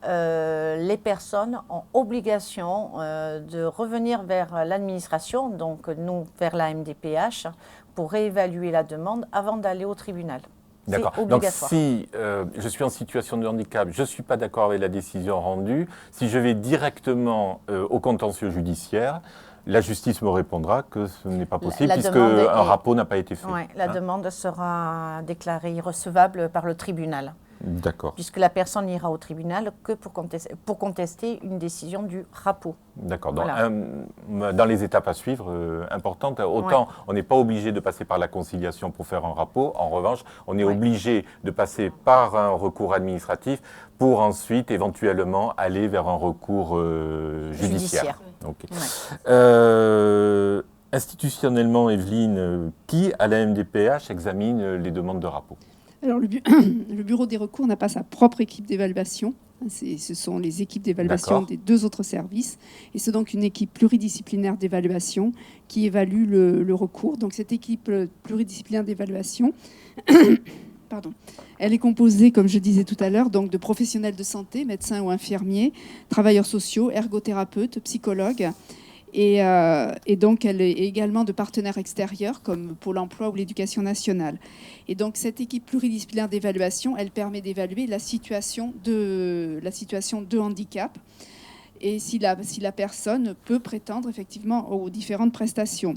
Speaker 2: les personnes ont obligation de revenir vers l'administration, donc nous vers la MDPH, pour réévaluer la demande avant d'aller au tribunal.
Speaker 1: D'accord. Donc si je suis en situation de handicap, je ne suis pas d'accord avec la décision rendue, si je vais directement au contentieux judiciaire, la justice me répondra que ce n'est pas possible puisque un RAPO n'a pas été fait.
Speaker 2: Oui, la demande sera déclarée irrecevable par le tribunal.
Speaker 1: D'accord.
Speaker 2: Puisque la personne n'ira au tribunal que pour contester une décision du RAPO.
Speaker 1: D'accord.
Speaker 2: Voilà.
Speaker 1: Dans les étapes à suivre importantes, autant on n'est pas obligé de passer par la conciliation pour faire un RAPO. En revanche, on est obligé de passer par un recours administratif pour ensuite éventuellement aller vers un recours judiciaire. Okay.
Speaker 2: Ouais.
Speaker 1: Institutionnellement, Evelyne, qui à la MDPH examine les demandes de RAPO?
Speaker 5: Alors, le bureau des recours n'a pas sa propre équipe d'évaluation. Ce sont les équipes d'évaluation des 2 autres services. Et c'est donc une équipe pluridisciplinaire d'évaluation qui évalue le recours. Donc, cette équipe pluridisciplinaire d'évaluation, elle est composée, comme je disais tout à l'heure, donc de professionnels de santé, médecins ou infirmiers, travailleurs sociaux, ergothérapeutes, psychologues. Et donc, elle est également de partenaires extérieurs comme Pôle emploi ou l'Éducation nationale. Et donc, cette équipe pluridisciplinaire d'évaluation, elle permet d'évaluer la situation de handicap et si la personne peut prétendre effectivement aux différentes prestations.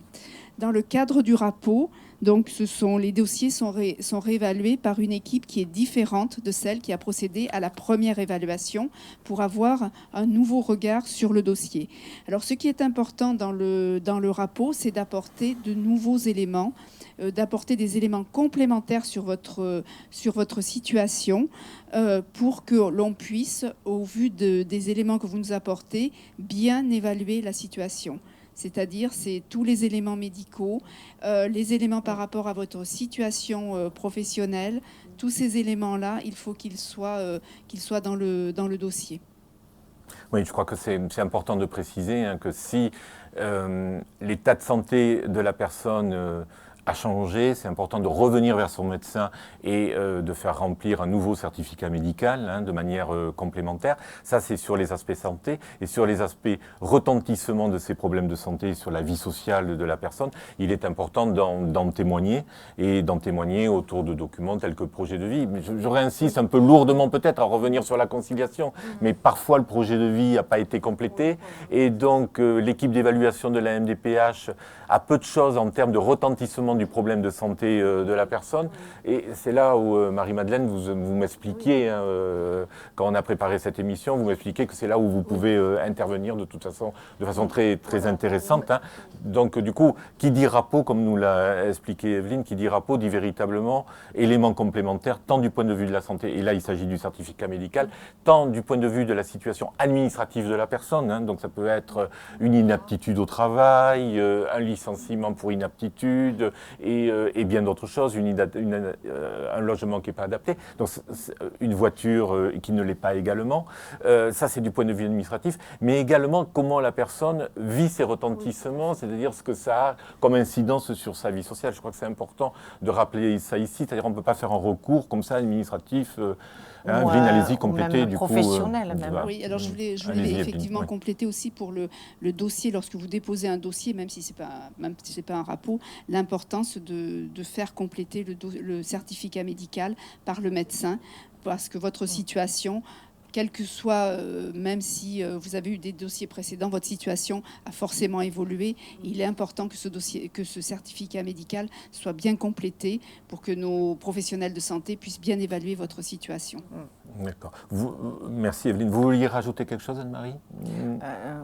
Speaker 5: Dans le cadre du rapport, donc les dossiers sont réévalués par une équipe qui est différente de celle qui a procédé à la première évaluation pour avoir un nouveau regard sur le dossier. Alors ce qui est important dans le rapport, c'est d'apporter de nouveaux éléments, d'apporter des éléments complémentaires sur votre situation pour que l'on puisse, au vu des éléments que vous nous apportez, bien évaluer la situation. C'est-à-dire, c'est tous les éléments médicaux, les éléments par rapport à votre situation professionnelle. Tous ces éléments-là, il faut qu'ils soient dans le dossier.
Speaker 1: Oui, je crois que c'est important de préciser que si l'état de santé de la personne a changé, c'est important de revenir vers son médecin et de faire remplir un nouveau certificat médical de manière complémentaire. Ça, c'est sur les aspects santé. Et sur les aspects retentissement de ces problèmes de santé sur la vie sociale de la personne, il est important d'en témoigner et d'en témoigner autour de documents tels que projet de vie. Mais je réinsiste un peu lourdement peut-être à revenir sur la conciliation, mais parfois le projet de vie n'a pas été complété et donc l'équipe d'évaluation de la MDPH a peu de choses en termes de retentissement du problème de santé de la personne. Et c'est là où, Marie-Madeleine, vous m'expliquiez, quand on a préparé cette émission, vous m'expliquez que c'est là où vous pouvez intervenir de toute façon, de façon très, très intéressante. Donc, du coup, qui dit rapport, comme nous l'a expliqué Evelyne, qui dit rapport, dit véritablement élément complémentaire, tant du point de vue de la santé, et là, il s'agit du certificat médical, tant du point de vue de la situation administrative de la personne. Donc, ça peut être une inaptitude au travail, un licenciement pour inaptitude, et bien d'autres choses, un logement qui n'est pas adapté, donc une voiture qui ne l'est pas également. Ça, c'est du point de vue administratif, mais également comment la personne vit ses retentissements, c'est-à-dire ce que ça a comme incidence sur sa vie sociale. Je crois que c'est important de rappeler ça ici, c'est-à-dire on ne peut pas faire un recours comme ça administratif. Evelyne, allez-y, complétez du
Speaker 2: professionnel,
Speaker 1: coup.
Speaker 2: même.
Speaker 5: Oui, alors je voulais effectivement compléter aussi pour le dossier, lorsque vous déposez un dossier, même si ce n'est pas un rapport, l'importance de faire compléter le certificat médical par le médecin, parce que votre situation, quel que soit, même si vous avez eu des dossiers précédents, votre situation a forcément évolué. Il est important que ce certificat médical soit bien complété pour que nos professionnels de santé puissent bien évaluer votre situation.
Speaker 1: D'accord. Merci Evelyne. Vous vouliez rajouter quelque chose, Anne-Marie ?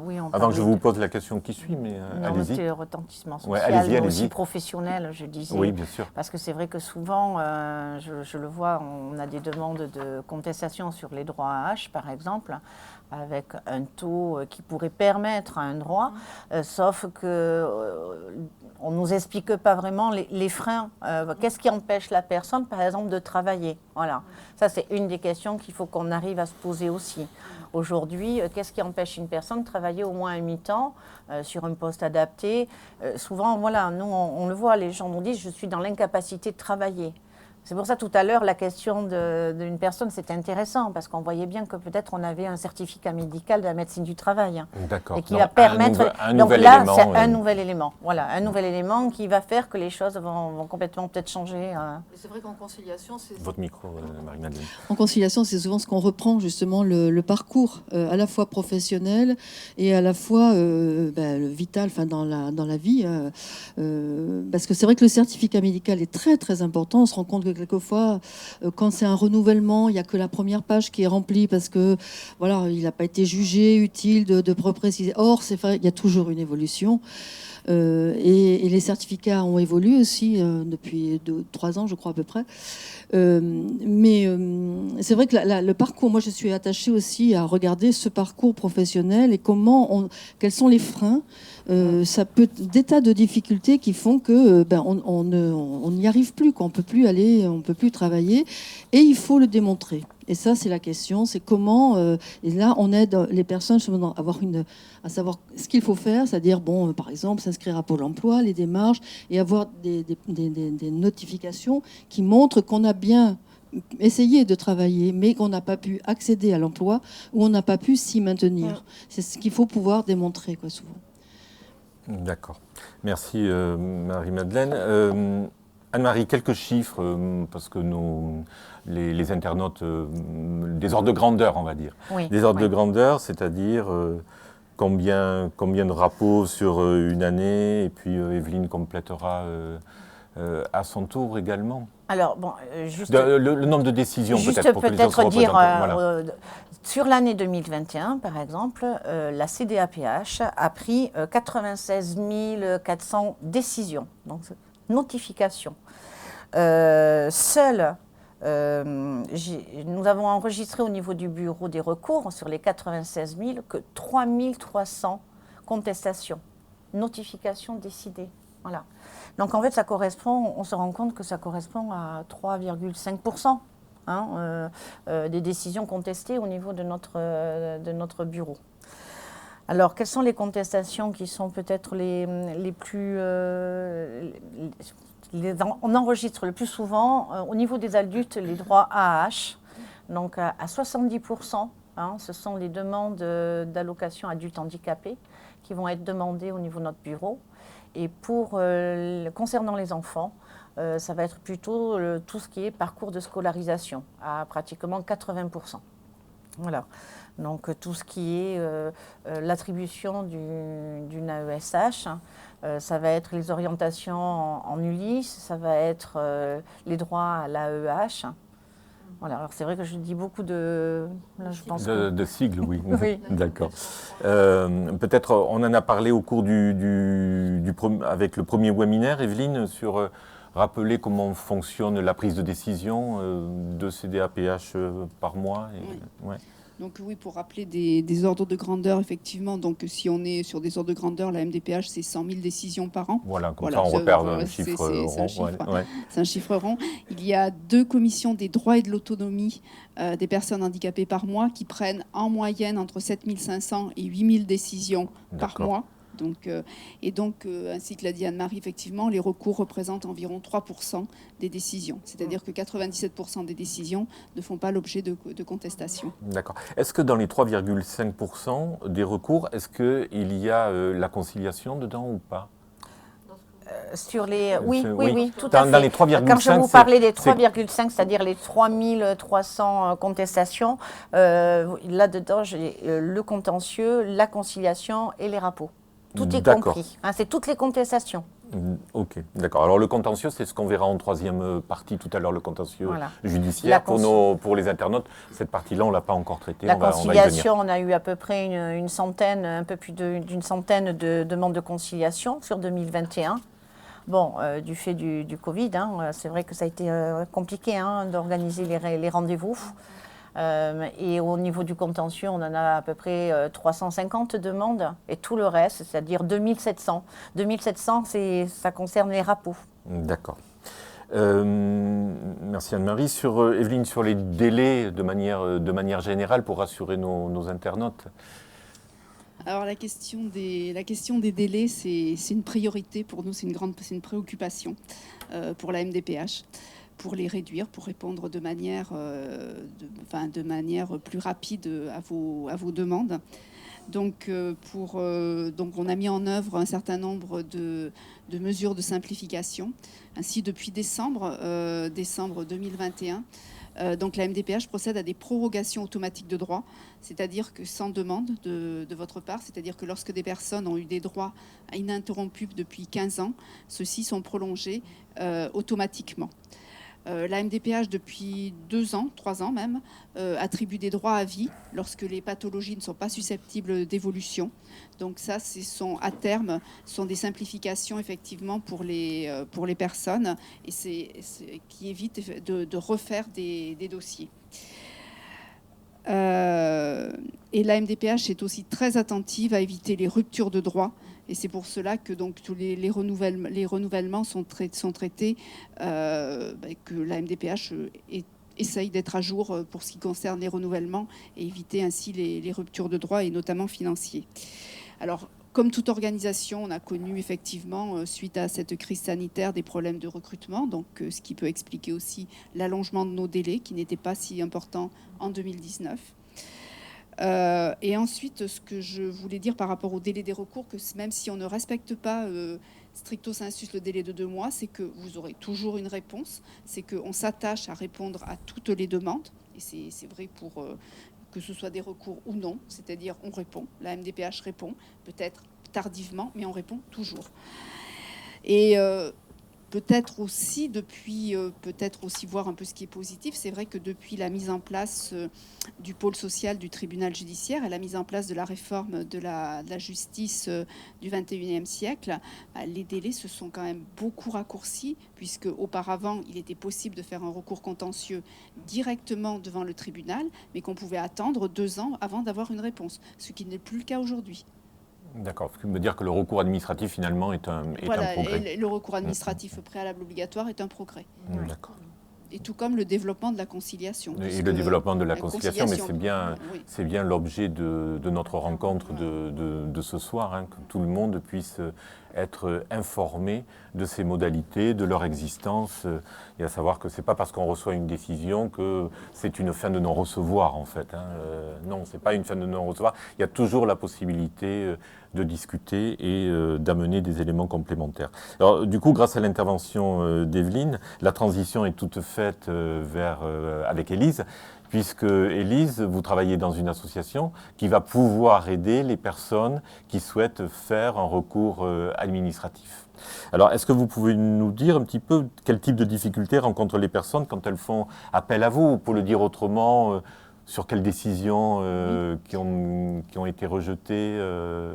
Speaker 2: Oui,
Speaker 1: avant que je vous pose la question qui suit, mais allez-y.
Speaker 2: C'est le retentissement social,
Speaker 1: ouais, allez-y.
Speaker 2: aussi professionnel, je disais.
Speaker 1: Oui, bien sûr.
Speaker 2: Parce que c'est vrai que souvent, je le vois, on a des demandes de contestation sur les droits à H, par exemple, avec un taux qui pourrait permettre un droit, sauf que on ne nous explique pas vraiment les freins. Qu'est-ce qui empêche la personne, par exemple, de travailler ? Voilà. Ça, c'est une des questions qu'il faut qu'on arrive à se poser aussi. Aujourd'hui, qu'est-ce qui empêche une personne de travailler au moins à mi-temps sur un poste adapté ? Souvent, voilà, nous, on le voit, les gens nous disent « je suis dans l'incapacité de travailler ». C'est pour ça, tout à l'heure, la question d'une personne, c'était intéressant, parce qu'on voyait bien que peut-être on avait un certificat médical de la médecine du travail.
Speaker 1: D'accord.
Speaker 2: Et qui va permettre... Donc là, c'est un nouvel élément. Voilà, un nouvel élément qui va faire que les choses vont complètement peut-être changer.
Speaker 4: C'est vrai qu'en conciliation, c'est...
Speaker 1: Votre micro, Marie-Madeleine.
Speaker 4: En conciliation, c'est souvent ce qu'on reprend, justement, le parcours, à la fois professionnel et à la fois le vital, dans la vie. Parce que c'est vrai que le certificat médical est très, très important. On se rend compte que quelquefois, quand c'est un renouvellement, il n'y a que la première page qui est remplie parce que voilà, il n'a pas été jugé utile de préciser. Or, c'est vrai, il y a toujours une évolution. Et les certificats ont évolué aussi depuis 3 ans, je crois à peu près. Mais c'est vrai que le parcours, moi je suis attachée aussi à regarder ce parcours professionnel et quels sont les freins. Ça peut des tas de difficultés qui font que on n'y arrive plus, qu'on peut plus aller, on peut plus travailler, et il faut le démontrer. Et ça, c'est la question, c'est comment. Et là, on aide les personnes à savoir ce qu'il faut faire, c'est-à-dire, par exemple, s'inscrire à Pôle emploi, les démarches, et avoir des notifications qui montrent qu'on a bien essayé de travailler, mais qu'on n'a pas pu accéder à l'emploi ou on n'a pas pu s'y maintenir. C'est ce qu'il faut pouvoir démontrer, souvent.
Speaker 1: D'accord. Merci Marie-Madeleine. Anne-Marie, quelques chiffres, parce que les internautes, des ordres de grandeur, on va dire.
Speaker 2: Oui,
Speaker 1: des ordres de grandeur, c'est-à-dire Combien de rapports sur une année? Et puis Evelyne complétera à son tour également.
Speaker 2: Alors, bon, juste...
Speaker 1: Le nombre de décisions, peut-être, pour que les gens se
Speaker 2: dire,
Speaker 1: représentent. Voilà.
Speaker 2: sur l'année 2021, par exemple, la CDAPH a pris 96 400 décisions, donc notifications. Seules, nous avons enregistré au niveau du bureau des recours, sur les 96 000, que 3 300 contestations, notifications décidées. Voilà. Donc en fait, ça correspond, on se rend compte que ça correspond à 3,5% des décisions contestées au niveau de notre bureau. Alors, quelles sont les contestations qui sont peut-être les plus... on enregistre le plus souvent, au niveau des adultes, les droits AAH. Donc à 70%, ce sont les demandes d'allocation adultes handicapés qui vont être demandées au niveau de notre bureau. Et concernant les enfants, ça va être plutôt tout ce qui est parcours de scolarisation, à pratiquement 80%. Voilà. Donc tout ce qui est l'attribution d'une AESH, ça va être les orientations en ULIS, ça va être les droits à l'AEH. Voilà, alors c'est vrai que je dis beaucoup de... Là, je pense
Speaker 1: de sigles, oui.
Speaker 2: Oui.
Speaker 1: D'accord. Peut-être on en a parlé au cours avec le premier webinaire, Evelyne, sur rappeler comment fonctionne la prise de décision de CDAPH par mois.
Speaker 5: Oui.
Speaker 1: Ouais.
Speaker 5: Donc oui, pour rappeler des ordres de grandeur, effectivement, donc si on est sur des ordres de grandeur, la MDPH, c'est 100 000 décisions par an.
Speaker 1: Voilà, comme ça on repère un chiffre rond.
Speaker 5: C'est un chiffre rond. Il y a 2 commissions des droits et de l'autonomie des personnes handicapées par mois qui prennent en moyenne entre 7 500 et 8 000 décisions par mois. Donc, ainsi que l'a dit Anne-Marie, effectivement, les recours représentent environ 3% des décisions. C'est-à-dire que 97% des décisions ne font pas l'objet de contestation.
Speaker 1: D'accord. Est-ce que dans les 3,5% des recours, est-ce qu'il y a la conciliation dedans ou pas?
Speaker 2: Oui, tout à fait.
Speaker 1: Dans les 3,5,
Speaker 2: quand je vous parlais des 3,5, c'est-à-dire les 3300 contestations, là-dedans, j'ai le contentieux, la conciliation et les rapports. Tout est compris. C'est toutes les contestations.
Speaker 1: Ok, d'accord. Alors le contentieux, c'est ce qu'on verra en troisième partie tout à l'heure, le contentieux judiciaire. Pour les internautes, cette partie-là, on ne l'a pas encore traitée.
Speaker 2: La conciliation, on a eu à peu près une centaine, un peu plus d'une centaine de demandes de conciliation sur 2021. Bon, du fait du Covid, c'est vrai que ça a été compliqué d'organiser les rendez-vous. Et au niveau du contentieux, on en a à peu près 350 demandes. Et tout le reste, c'est-à-dire 2700. 2700, ça concerne les rapports.
Speaker 1: D'accord. Merci Anne-Marie. Evelyne, sur les délais de manière générale pour rassurer nos internautes.
Speaker 5: Alors la question des délais, c'est une priorité pour nous, c'est une préoccupation pour la MDPH. Pour les réduire, pour répondre de manière plus rapide à vos demandes. Donc, on a mis en œuvre un certain nombre de mesures de simplification. Ainsi, depuis décembre 2021, donc la MDPH procède à des prorogations automatiques de droits, c'est-à-dire que sans demande de votre part, c'est-à-dire que lorsque des personnes ont eu des droits ininterrompus depuis 15 ans, ceux-ci sont prolongés automatiquement. La MDPH, depuis 2 ans, 3 ans même, attribue des droits à vie lorsque les pathologies ne sont pas susceptibles d'évolution. Donc ça, à terme, sont des simplifications effectivement pour les personnes et qui évitent de refaire des dossiers. Et la MDPH est aussi très attentive à éviter les ruptures de droits. Et c'est pour cela que donc, tous les renouvellements sont traités, que la MDPH essaye d'être à jour pour ce qui concerne les renouvellements et éviter ainsi les ruptures de droits, et notamment financiers. Alors, comme toute organisation, on a connu effectivement, suite à cette crise sanitaire, des problèmes de recrutement, donc ce qui peut expliquer aussi l'allongement de nos délais, qui n'étaient pas si importants en 2019. Et ensuite, ce que je voulais dire par rapport au délai des recours, que même si on ne respecte pas stricto sensu le délai de 2 mois, c'est que vous aurez toujours une réponse, c'est qu'on s'attache à répondre à toutes les demandes, et c'est vrai que ce soit des recours ou non, c'est-à-dire on répond, la MDPH répond, peut-être tardivement, mais on répond toujours. Et peut-être aussi voir un peu ce qui est positif, c'est vrai que depuis la mise en place du pôle social du tribunal judiciaire et la mise en place de la réforme de la justice du 21e siècle, les délais se sont quand même beaucoup raccourcis, puisque auparavant il était possible de faire un recours contentieux directement devant le tribunal, mais qu'on pouvait attendre 2 ans avant d'avoir une réponse, ce qui n'est plus le cas aujourd'hui.
Speaker 1: D'accord, ce qui veut dire que le recours administratif finalement est un progrès.
Speaker 5: Et le recours administratif préalable obligatoire est un progrès.
Speaker 1: D'accord.
Speaker 5: Et tout comme le développement de la conciliation.
Speaker 1: Et le développement de la conciliation, mais
Speaker 5: oui.
Speaker 1: c'est bien l'objet de notre rencontre de ce soir, hein, que tout le monde puisse être informé de ces modalités, de leur existence, et à savoir que ce n'est pas parce qu'on reçoit une décision que c'est une fin de non-recevoir, en fait. Hein. Non, ce n'est pas une fin de non-recevoir. Il y a toujours la possibilité de discuter et d'amener des éléments complémentaires. Alors, du coup, grâce à l'intervention d'Evelyne, la transition est toute faite avec Élise, puisque Élise, vous travaillez dans une association qui va pouvoir aider les personnes qui souhaitent faire un recours administratif. Alors, est-ce que vous pouvez nous dire un petit peu quel type de difficultés rencontrent les personnes quand elles font appel à vous, ou pour le dire autrement, sur quelles décisions qui ont été rejetées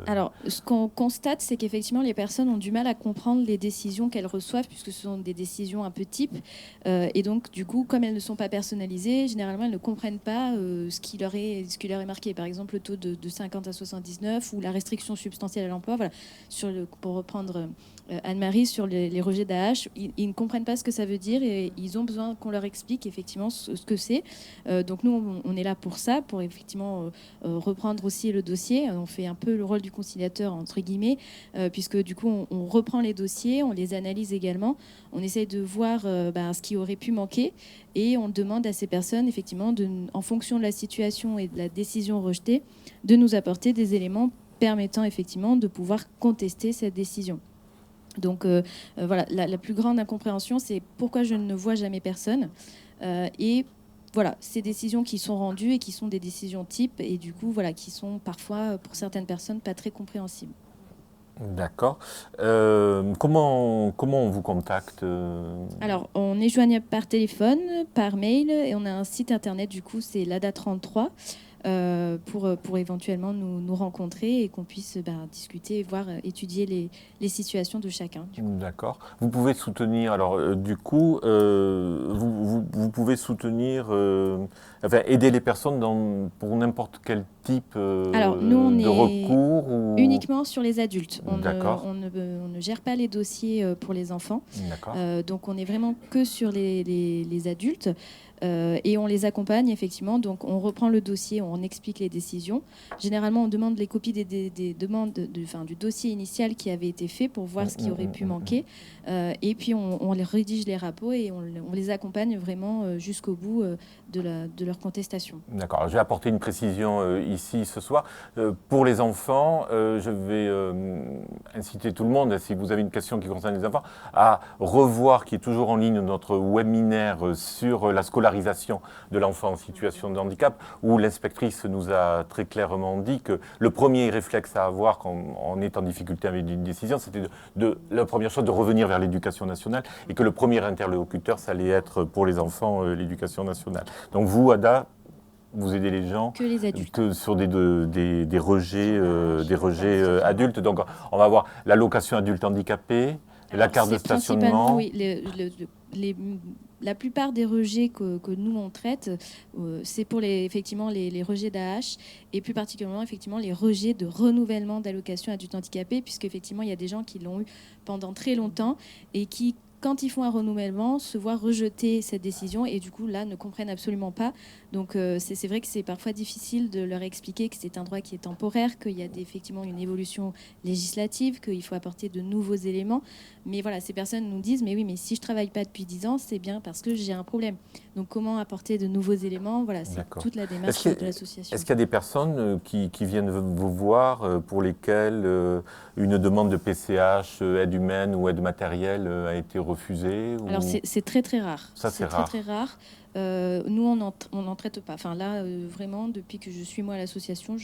Speaker 3: Alors, ce qu'on constate, c'est qu'effectivement, les personnes ont du mal à comprendre les décisions qu'elles reçoivent, puisque ce sont des décisions un peu types. Et donc, du coup, comme elles ne sont pas personnalisées, généralement, elles ne comprennent pas ce qui leur est marqué. Par exemple, le taux de 50 à 79 ou la restriction substantielle à l'emploi. Voilà. Pour reprendre Anne-Marie, sur les rejets d'AH, ils ne comprennent pas ce que ça veut dire et ils ont besoin qu'on leur explique effectivement ce que c'est. Donc, nous, on est là pour ça, pour effectivement reprendre aussi le dossier. On fait un peu le rôle du conciliateur, entre guillemets, puisque du coup, on reprend les dossiers, on les analyse également, on essaye de voir ce qui aurait pu manquer et on demande à ces personnes, effectivement, en fonction de la situation et de la décision rejetée, de nous apporter des éléments permettant effectivement de pouvoir contester cette décision. Donc voilà, la plus grande incompréhension, c'est pourquoi je ne vois jamais personne et voilà, ces décisions qui sont rendues et qui sont des décisions types et du coup, voilà, qui sont parfois, pour certaines personnes, pas très compréhensibles.
Speaker 1: D'accord. Comment on vous contacte
Speaker 3: Alors, on est joignable par téléphone, par mail et on a un site internet, du coup, c'est l'ADA33 pour éventuellement nous rencontrer et qu'on puisse discuter et voir, étudier les situations de chacun.
Speaker 1: D'accord. Vous pouvez soutenir, alors du coup, vous pouvez soutenir, aider les personnes pour n'importe quel type
Speaker 3: alors, nous, on
Speaker 1: de
Speaker 3: est
Speaker 1: recours ou...
Speaker 3: uniquement sur les adultes. On ne gère pas les dossiers pour les enfants.
Speaker 1: D'accord.
Speaker 3: Donc, on est vraiment que sur les adultes. Et on les accompagne effectivement, donc on reprend le dossier, on explique les décisions. Généralement, on demande les copies des demandes du dossier initial qui avait été fait pour voir ce qui aurait pu manquer. Et puis on les rédige les rapports et on les accompagne vraiment jusqu'au bout de leur contestation.
Speaker 1: D'accord. Je vais apporter une précision ici ce soir. Pour les enfants, je vais inciter tout le monde, si vous avez une question qui concerne les enfants, à revoir, qui est toujours en ligne, notre webinaire sur la scolarisation de l'enfant en situation de handicap, où l'inspectrice nous a très clairement dit que le premier réflexe à avoir quand on est en difficulté avec une décision, c'était la première chose de revenir vers l'éducation nationale et que le premier interlocuteur, ça allait être pour les enfants l'éducation nationale. Donc vous, Ada, vous aidez les gens
Speaker 3: que les adultes.
Speaker 1: Sur des rejets, adultes. Donc on va avoir l'allocation adulte handicapé, la carte de stationnement.
Speaker 3: Oui, la plupart des rejets que nous on traite, c'est pour effectivement les rejets d'AH et plus particulièrement effectivement les rejets de renouvellement d'allocation adulte handicapé, puisque effectivement il y a des gens qui l'ont eu pendant très longtemps et qui, quand ils font un renouvellement, se voient rejeter cette décision et du coup là ne comprennent absolument pas. Donc c'est vrai que c'est parfois difficile de leur expliquer que c'est un droit qui est temporaire, qu'il y a effectivement une évolution législative, qu'il faut apporter de nouveaux éléments. Mais voilà, ces personnes nous disent mais oui, mais si je travaille pas depuis 10 ans, c'est bien parce que j'ai un problème. Donc comment apporter de nouveaux éléments? Voilà, c'est toute la démarche de l'association.
Speaker 1: Est-ce qu'il y a des personnes qui viennent vous voir pour lesquelles une demande de PCH, aide humaine ou aide matérielle a été refusée ou...
Speaker 3: Alors c'est très très rare.
Speaker 1: Ça c'est rare.
Speaker 3: Très très rare. Nous, on n'en traite pas. Enfin là, vraiment, depuis que je suis moi à l'association,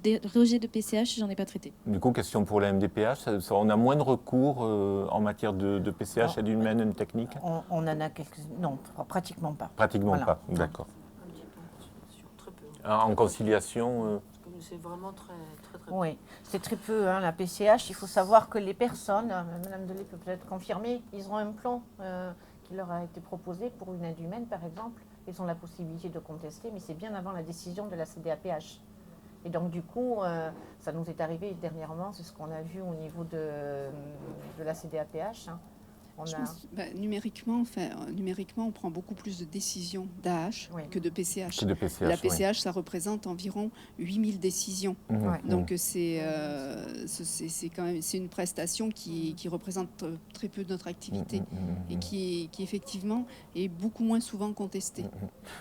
Speaker 3: des rejets de PCH, j'en ai pas traité.
Speaker 1: Du coup, question pour la MDPH, on a moins de recours en matière de PCH, aide humaine, une technique?
Speaker 2: On en a quelques... Non, pratiquement pas.
Speaker 1: Pratiquement
Speaker 2: Voilà.
Speaker 1: pas, d'accord.
Speaker 6: Un petit peu, sur très peu.
Speaker 1: En conciliation
Speaker 6: C'est vraiment très peu.
Speaker 2: Oui, c'est très peu, hein, la PCH. Il faut savoir que les personnes, Madame Delay peut peut-être confirmer, ils ont un plan qui leur a été proposé pour une aide humaine, par exemple. Ils ont la possibilité de contester, mais c'est bien avant la décision de la CDAPH. Et donc, du coup, ça nous est arrivé dernièrement, c'est ce qu'on a vu au niveau de la CDAPH. Hein.
Speaker 5: Numériquement, on prend beaucoup plus de décisions d'AH que de PCH. La PCH, ça représente environ 8000 décisions. Donc, c'est une prestation qui représente très peu de notre activité et qui effectivement est beaucoup moins souvent contestée.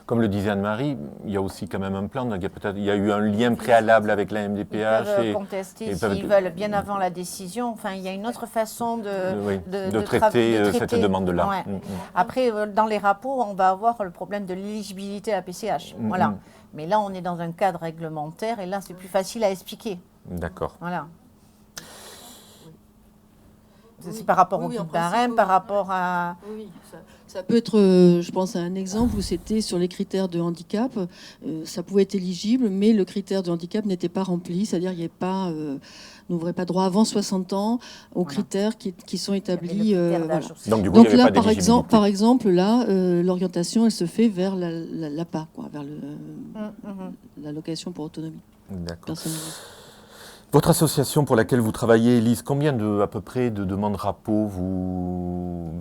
Speaker 1: Comme le disait Anne-Marie, il y a aussi quand même un plan. Il y a eu un lien préalable avec la MDPH.
Speaker 2: Ils peuvent contester s'ils veulent bien avant la décision. Enfin, il y a une autre façon de traiter
Speaker 1: cette demande-là.
Speaker 2: Ouais. Après, dans les rapports, on va avoir le problème de l'éligibilité à PCH. Voilà. Mais là, on est dans un cadre réglementaire et là, c'est plus facile à expliquer.
Speaker 1: D'accord.
Speaker 2: Voilà. C'est par rapport au barème, par rapport à...
Speaker 4: Oui, ça peut être, je pense à un exemple où c'était sur les critères de handicap, ça pouvait être éligible, mais le critère de handicap n'était pas rempli, c'est-à-dire qu'il n'y avait pas, n'ouvrait pas droit avant 60 ans aux critères qui sont établis. Voilà.
Speaker 1: Donc, du coup,
Speaker 4: donc là, par exemple, là, l'orientation, elle se fait vers l'APA, vers l'allocation pour autonomie.
Speaker 1: D'accord. Votre association pour laquelle vous travaillez, Élise, combien à peu près de demandes RAPO vous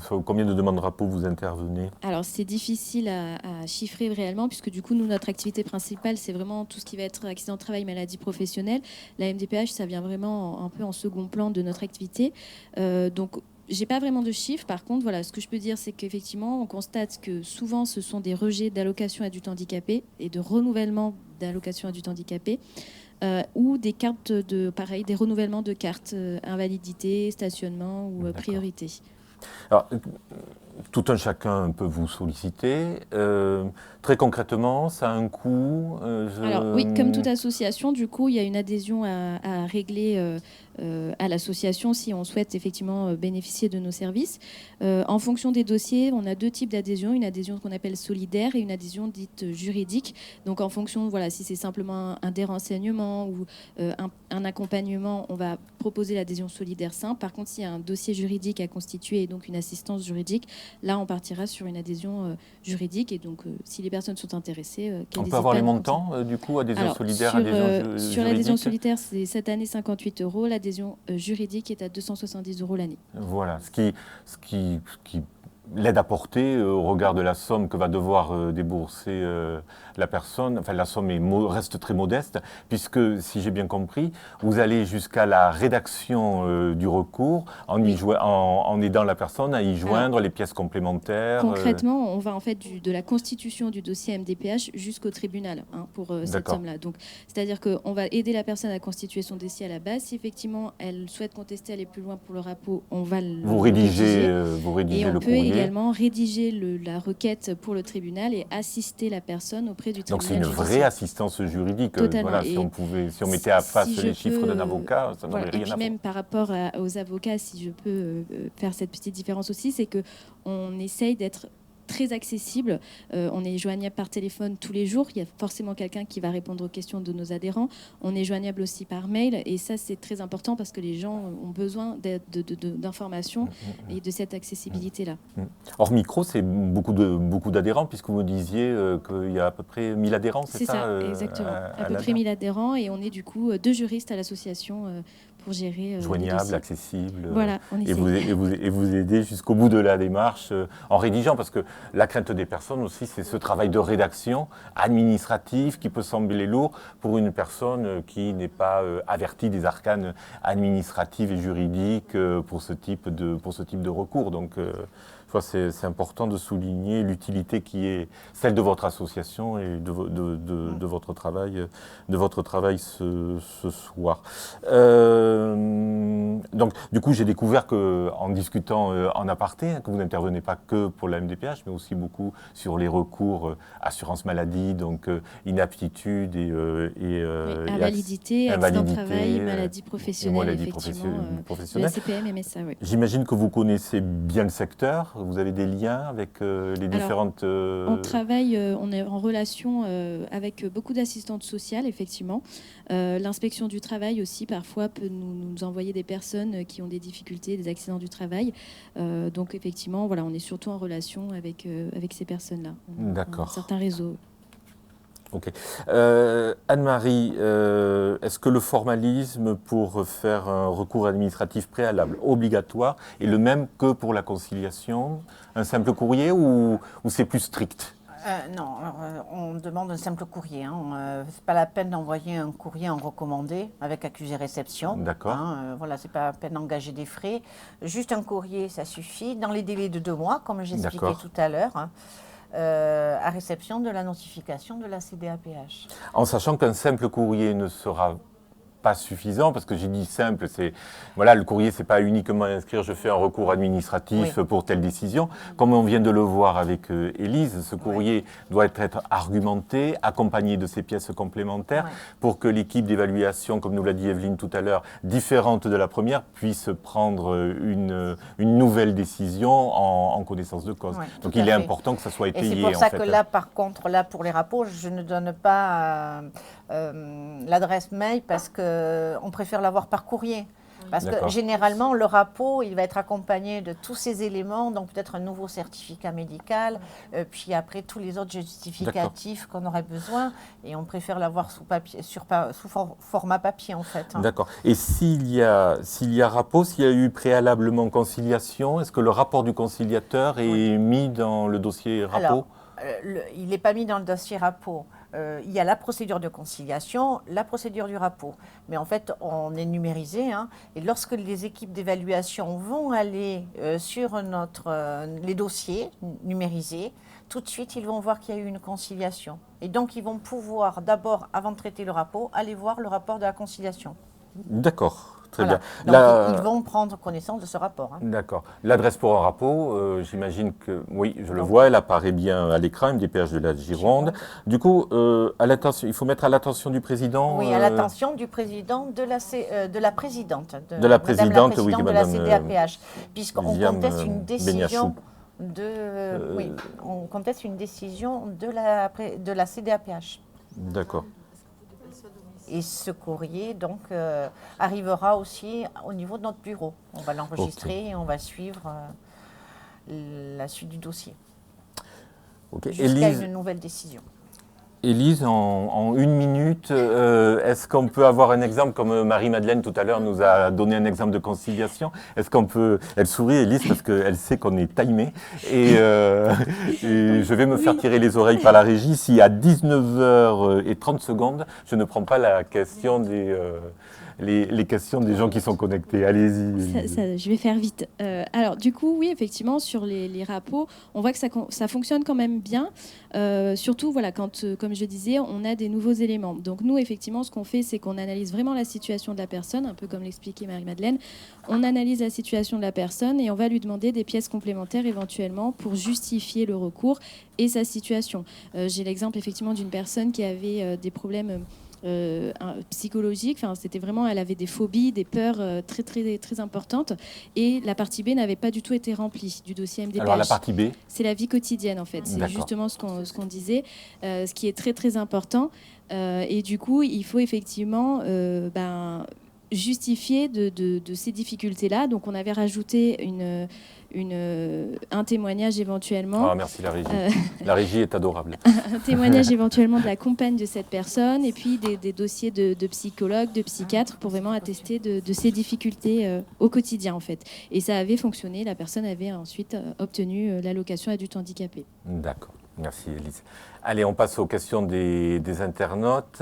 Speaker 1: intervenez?
Speaker 3: Alors c'est difficile à chiffrer réellement puisque du coup nous notre activité principale c'est vraiment tout ce qui va être accident de travail, maladie professionnelle. La MDPH ça vient vraiment un peu en second plan de notre activité. Donc j'ai pas vraiment de chiffres. Par contre, voilà, ce que je peux dire, c'est qu'effectivement, on constate que souvent, ce sont des rejets d'allocation adulte handicapé et de renouvellement d'allocation adulte handicapé. Ou des cartes des renouvellements de cartes invalidité, stationnement ou priorité.
Speaker 1: Alors, tout un chacun peut vous solliciter. Très concrètement, ça a un coût
Speaker 3: Alors oui, comme toute association, du coup, il y a une adhésion à régler à l'association si on souhaite effectivement bénéficier de nos services. En fonction des dossiers, on a deux types d'adhésion, une adhésion qu'on appelle solidaire et une adhésion dite juridique. Donc en fonction, voilà, si c'est simplement des renseignements ou un accompagnement, on va proposer l'adhésion solidaire simple. Par contre, s'il y a un dossier juridique à constituer et donc une assistance juridique, là on partira sur une adhésion juridique et donc si les personnes sont intéressées,
Speaker 1: on peut avoir les montants du coup, adhésion solidaire, adhésion
Speaker 3: sur l'adhésion solidaire, c'est cette année 58 €. L'adhésion juridique est à 270 € l'année.
Speaker 1: Voilà, ce qui l'aide apportée au regard de la somme que va devoir débourser la personne, enfin la somme reste très modeste, puisque si j'ai bien compris, vous allez jusqu'à la rédaction du recours en aidant la personne à y joindre les pièces complémentaires.
Speaker 3: Concrètement, on va en fait de la constitution du dossier MDPH jusqu'au tribunal pour cette somme-là. Donc, c'est-à-dire qu'on va aider la personne à constituer son dossier à la base. Si effectivement elle souhaite contester, aller plus loin pour le RAPO, on va
Speaker 1: vous rédigez
Speaker 3: et on
Speaker 1: le
Speaker 3: peut
Speaker 1: courrier.
Speaker 3: Également rédiger la requête pour le tribunal et assister la personne auprès du tribunal.
Speaker 1: Donc c'est une vraie assistance juridique. Voilà, si on mettait à face les chiffres d'un avocat, ça n'aurait rien à voir.
Speaker 3: Même par rapport aux avocats, si je peux faire cette petite différence aussi, c'est qu'on essaye d'être très accessible. On est joignable par téléphone tous les jours. Il y a forcément quelqu'un qui va répondre aux questions de nos adhérents. On est joignable aussi par mail. Et ça, c'est très important parce que les gens ont besoin d'informations et de cette accessibilité-là.
Speaker 1: Hors micro, c'est beaucoup d'adhérents, puisque vous me disiez qu'il y a à peu près 1000 adhérents, c'est ça?
Speaker 3: C'est ça, exactement. À peu près 1000 adhérents. Et on est du coup 2 juristes à l'association pour gérer
Speaker 1: joignable, accessible.
Speaker 3: Voilà, on essaie.
Speaker 1: Et vous aider jusqu'au bout de la démarche en rédigeant, parce que la crainte des personnes aussi, c'est ce travail de rédaction administratif qui peut sembler lourd pour une personne qui n'est pas avertie des arcanes administratifs et juridiques pour ce type de recours. Donc, Je crois que c'est important de souligner l'utilité qui est celle de votre association et de votre travail ce soir. Donc, du coup, j'ai découvert qu'en discutant en aparté, que vous n'intervenez pas que pour la MDPH, mais aussi beaucoup sur les recours assurance maladie, donc inaptitude et
Speaker 3: invalidité, accident de travail, maladie professionnelle, effectivement, de la CPM, MSA, oui.
Speaker 1: J'imagine que vous connaissez bien le secteur, vous avez des liens avec les différentes...
Speaker 3: On travaille, on est en relation avec beaucoup d'assistantes sociales, effectivement. L'inspection du travail aussi, parfois, peut nous envoyer des personnes qui ont des difficultés, des accidents du travail. Donc, effectivement, voilà, on est surtout en relation avec ces personnes-là.
Speaker 1: D'accord.
Speaker 3: Un certain réseau.
Speaker 1: Ok. Anne-Marie, est-ce que le formalisme pour faire un recours administratif préalable obligatoire est le même que pour la conciliation? Un simple courrier ou c'est plus strict?
Speaker 2: Non, on demande un simple courrier. C'est pas la peine d'envoyer un courrier en recommandé avec accusé-réception.
Speaker 1: D'accord.
Speaker 2: Voilà, c'est pas la peine d'engager des frais. Juste un courrier, ça suffit. Dans les délais de 2 mois, comme j'expliquais tout à l'heure. À réception de la notification de la CDAPH.
Speaker 1: En sachant qu'un simple courrier ne sera pas suffisant, parce que j'ai dit simple, c'est voilà, le courrier, c'est pas uniquement inscrire je fais un recours administratif pour telle décision. Comme on vient de le voir avec Élise, ce courrier doit être argumenté, accompagné de ces pièces complémentaires pour que l'équipe d'évaluation, comme nous l'a dit Evelyne tout à l'heure, différente de la première, puisse prendre une nouvelle décision en connaissance de cause. Donc il est important que ça soit étayé.
Speaker 2: Et c'est pour ça que là, par contre, là pour les rapports, je ne donne pas l'adresse mail parce qu'on préfère l'avoir par courrier. Parce que généralement, le rapport, il va être accompagné de tous ces éléments, donc peut-être un nouveau certificat médical, puis après tous les autres justificatifs qu'on aurait besoin, et on préfère l'avoir sous format papier en fait.
Speaker 1: D'accord. Et s'il y a rapport, s'il y a eu préalablement conciliation, est-ce que le rapport du conciliateur est mis dans le dossier rapport?
Speaker 2: Alors, il n'est pas mis dans le dossier rapport. Il y a la procédure de conciliation, la procédure du rapport. Mais en fait, on est numérisé. Et lorsque les équipes d'évaluation vont aller sur les dossiers numérisés, tout de suite, ils vont voir qu'il y a eu une conciliation. Et donc, ils vont pouvoir d'abord, avant de traiter le rapport, aller voir le rapport de la conciliation.
Speaker 1: D'accord. Très
Speaker 2: bien. Donc, ils vont prendre connaissance de ce rapport.
Speaker 1: D'accord. L'adresse pour un rapport, j'imagine que, oui, je le vois, elle apparaît bien à l'écran, MDPH de la Gironde. Du coup, il faut mettre à l'attention du président.
Speaker 2: Oui, à l'attention du président de la présidente.
Speaker 1: De la présidente, oui,
Speaker 2: de la CDAPH, puisqu'on conteste une décision on conteste une décision de la CDAPH.
Speaker 1: D'accord.
Speaker 2: Et ce courrier, donc, arrivera aussi au niveau de notre bureau. On va l'enregistrer et on va suivre la suite du dossier. Jusqu'à une nouvelle décision.
Speaker 1: Élise, en 1 minute, est-ce qu'on peut avoir un exemple, comme Marie-Madeleine tout à l'heure nous a donné un exemple de conciliation? Est-ce qu'on peut... Elle sourit, Élise, parce qu'elle sait qu'on est timé. Et je vais me faire tirer les oreilles par la régie si à 19h30, je ne prends pas la question les questions des gens qui sont connectés. Allez-y.
Speaker 3: Je vais faire vite. Alors, du coup, oui, effectivement, sur les rapports, on voit que ça fonctionne quand même bien. Surtout, voilà, quand, comme je disais, on a des nouveaux éléments. Donc, nous, effectivement, ce qu'on fait, c'est qu'on analyse vraiment la situation de la personne, un peu comme l'expliquait Marie-Madeleine. On analyse la situation de la personne et on va lui demander des pièces complémentaires éventuellement pour justifier le recours et sa situation. J'ai l'exemple, effectivement, d'une personne qui avait des problèmes psychologique, c'était vraiment, elle avait des phobies, des peurs très, très, très importantes, et la partie B n'avait pas du tout été remplie du dossier MDPH.
Speaker 1: Alors la partie B,
Speaker 3: c'est la vie quotidienne en fait, c'est justement ce qu'on disait, ce qui est très très important, et du coup il faut effectivement justifier de ces difficultés-là. Donc on avait rajouté un témoignage éventuellement.
Speaker 1: Ah, merci la régie. La régie est adorable.
Speaker 3: Un témoignage éventuellement de la compagne de cette personne et puis des dossiers de psychologues, de psychiatres pour vraiment attester de ces difficultés au quotidien en fait. Et ça avait fonctionné, la personne avait ensuite obtenu l'allocation adulte handicapé.
Speaker 1: D'accord, merci Élise. Allez, on passe aux questions des internautes.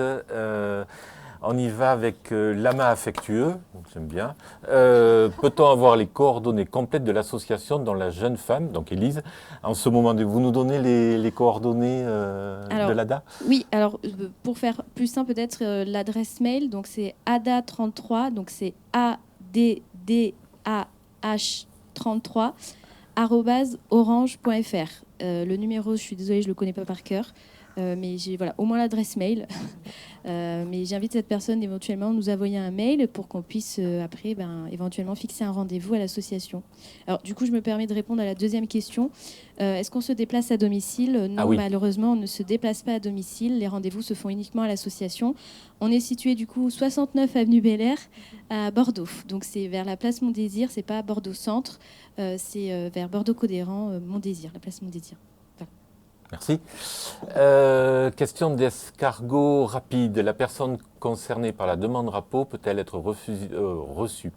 Speaker 1: On y va avec l'amas affectueux. J'aime bien. Peut-on avoir les coordonnées complètes de l'association dont la jeune femme, donc Élise, en ce moment, vous nous donnez les coordonnées de l'ADA?
Speaker 3: Oui, alors pour faire plus simple peut-être l'adresse mail, donc c'est ADA33, donc c'est ADDAH33 @orange.fr. Le numéro, je suis désolée, je ne le connais pas par cœur. Mais j'ai voilà, au moins l'adresse mail. Mais j'invite cette personne éventuellement à nous envoyer un mail pour qu'on puisse après éventuellement fixer un rendez-vous à l'association. Alors du coup, je me permets de répondre à la deuxième question. Est-ce qu'on se déplace à domicile? Non,
Speaker 1: oui.
Speaker 3: Malheureusement, on ne se déplace pas à domicile. Les rendez-vous se font uniquement à l'association. On est situé du coup 69 avenue Bel-Air à Bordeaux. Donc c'est vers la place Mon-Désir, c'est pas à Bordeaux Centre, c'est vers Bordeaux-Codéran, Mon-Désir, la place Mon-Désir.
Speaker 1: Merci. Question d'escargot rapide. La personne concernée par la demande rapport peut-elle être reçue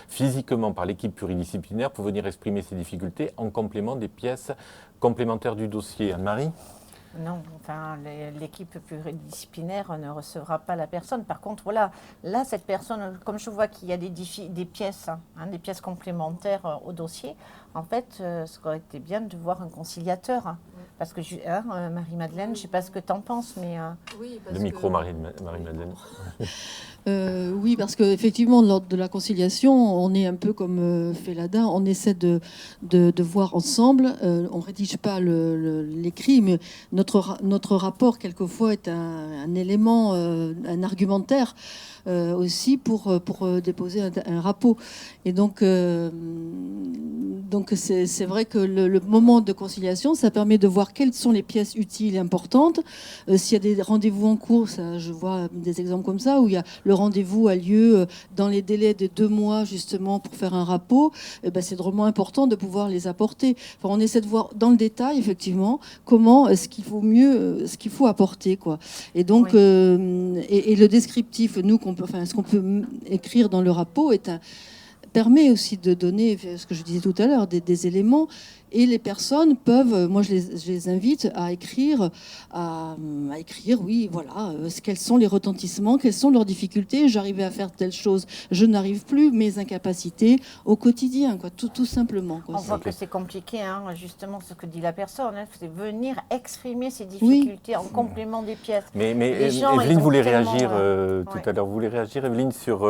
Speaker 1: physiquement par l'équipe pluridisciplinaire pour venir exprimer ses difficultés en complément des pièces complémentaires du dossier? Anne-Marie?
Speaker 2: Non, enfin, l'équipe pluridisciplinaire ne recevra pas la personne. Par contre, voilà, là, cette personne, comme je vois qu'il y a des pièces, des pièces complémentaires au dossier, en fait, ce aurait été bien de voir un conciliateur. Parce que, Marie-Madeleine, je ne sais pas ce que tu en penses, mais...
Speaker 6: Oui,
Speaker 1: Le micro, Marie-Madeleine.
Speaker 4: Oui, parce qu'effectivement, lors de la conciliation, on est un peu comme fait l'ADA, on essaie de voir ensemble. On ne rédige pas l'écrit, mais notre rapport, quelquefois, est un élément, un argumentaire aussi pour déposer un rapport. Et donc c'est vrai que le moment de conciliation, ça permet de voir quelles sont les pièces utiles et importantes. S'il y a des rendez-vous en cours, je vois des exemples comme ça, où le rendez-vous a lieu dans les délais de 2 mois, justement, pour faire un rapport, c'est drôlement important de pouvoir les apporter. Enfin, on essaie de voir dans le détail, effectivement, comment ce qu'il faut mieux, ce qu'il faut apporter, quoi. Et donc,
Speaker 2: Oui.
Speaker 4: et le descriptif, ce qu'on peut écrire dans le rapport permet aussi de donner, ce que je disais tout à l'heure, des éléments. Et les personnes peuvent, moi je les invite à écrire, oui, voilà, quels sont les retentissements, quelles sont leurs difficultés. J'arrivais à faire telle chose, je n'arrive plus, mes incapacités au quotidien, quoi, tout simplement. Quoi.
Speaker 2: On voit que c'est compliqué, justement, ce que dit la personne, c'est venir exprimer ses difficultés en complément des pièces.
Speaker 1: Mais
Speaker 2: gens,
Speaker 1: Evelyne voulait
Speaker 2: tellement,
Speaker 1: réagir tout à l'heure. Vous voulez réagir, Evelyne, sur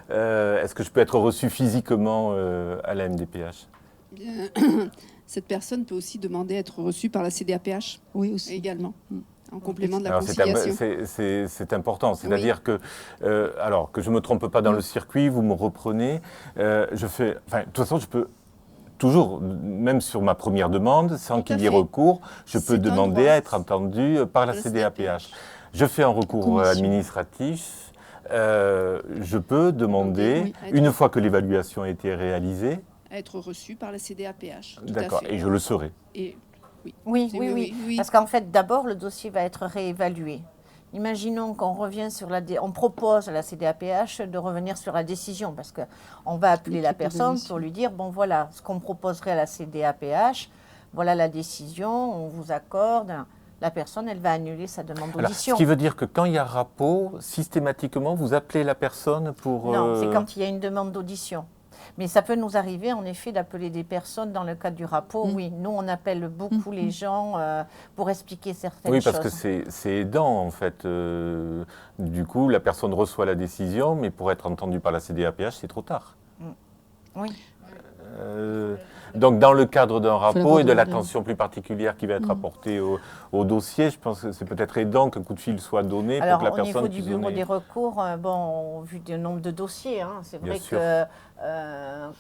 Speaker 1: est-ce que je peux être reçue physiquement à la MDPH?
Speaker 5: Cette personne peut aussi demander à être reçue par la CDAPH.
Speaker 4: Oui, aussi.
Speaker 5: Également, en complément de la
Speaker 1: Alors,
Speaker 5: conciliation.
Speaker 1: c'est important, c'est-à-dire que, alors que je ne me trompe pas dans le circuit, vous me reprenez, de toute façon, je peux toujours, même sur ma première demande, sans qu'il y ait recours, je peux demander à être entendu par la CDAPH. Je fais un recours administratif, je peux demander, une fois que l'évaluation a été réalisée,
Speaker 5: être reçu par la CDAPH.
Speaker 1: D'accord, et je le serai.
Speaker 2: Oui. Parce qu'en fait, d'abord, le dossier va être réévalué. Imaginons qu'on revient on propose à la CDAPH de revenir sur la décision, parce qu'on va appeler la personne pour lui dire, bon voilà, ce qu'on proposerait à la CDAPH, voilà la décision, on vous accorde. La personne, elle va annuler sa demande d'audition.
Speaker 1: Ce qui veut dire que quand il y a rapport, systématiquement, vous appelez la personne pour...
Speaker 2: Non, c'est quand il y a une demande d'audition. Mais ça peut nous arriver, en effet, d'appeler des personnes dans le cadre du rapport. Oui, nous, on appelle beaucoup les gens pour expliquer certaines choses.
Speaker 1: Oui, parce que c'est aidant, en fait. Du coup, la personne reçoit la décision, mais pour être entendue par la CDAPH, c'est trop tard.
Speaker 2: Oui.
Speaker 1: Donc, dans le cadre d'un rapport et de l'attention plus particulière qui va être apportée au dossier, je pense que c'est peut-être aidant qu'un coup de fil soit donné pour que la personne...
Speaker 2: Alors, au niveau du bureau des recours, vu du nombre de dossiers, c'est vrai que,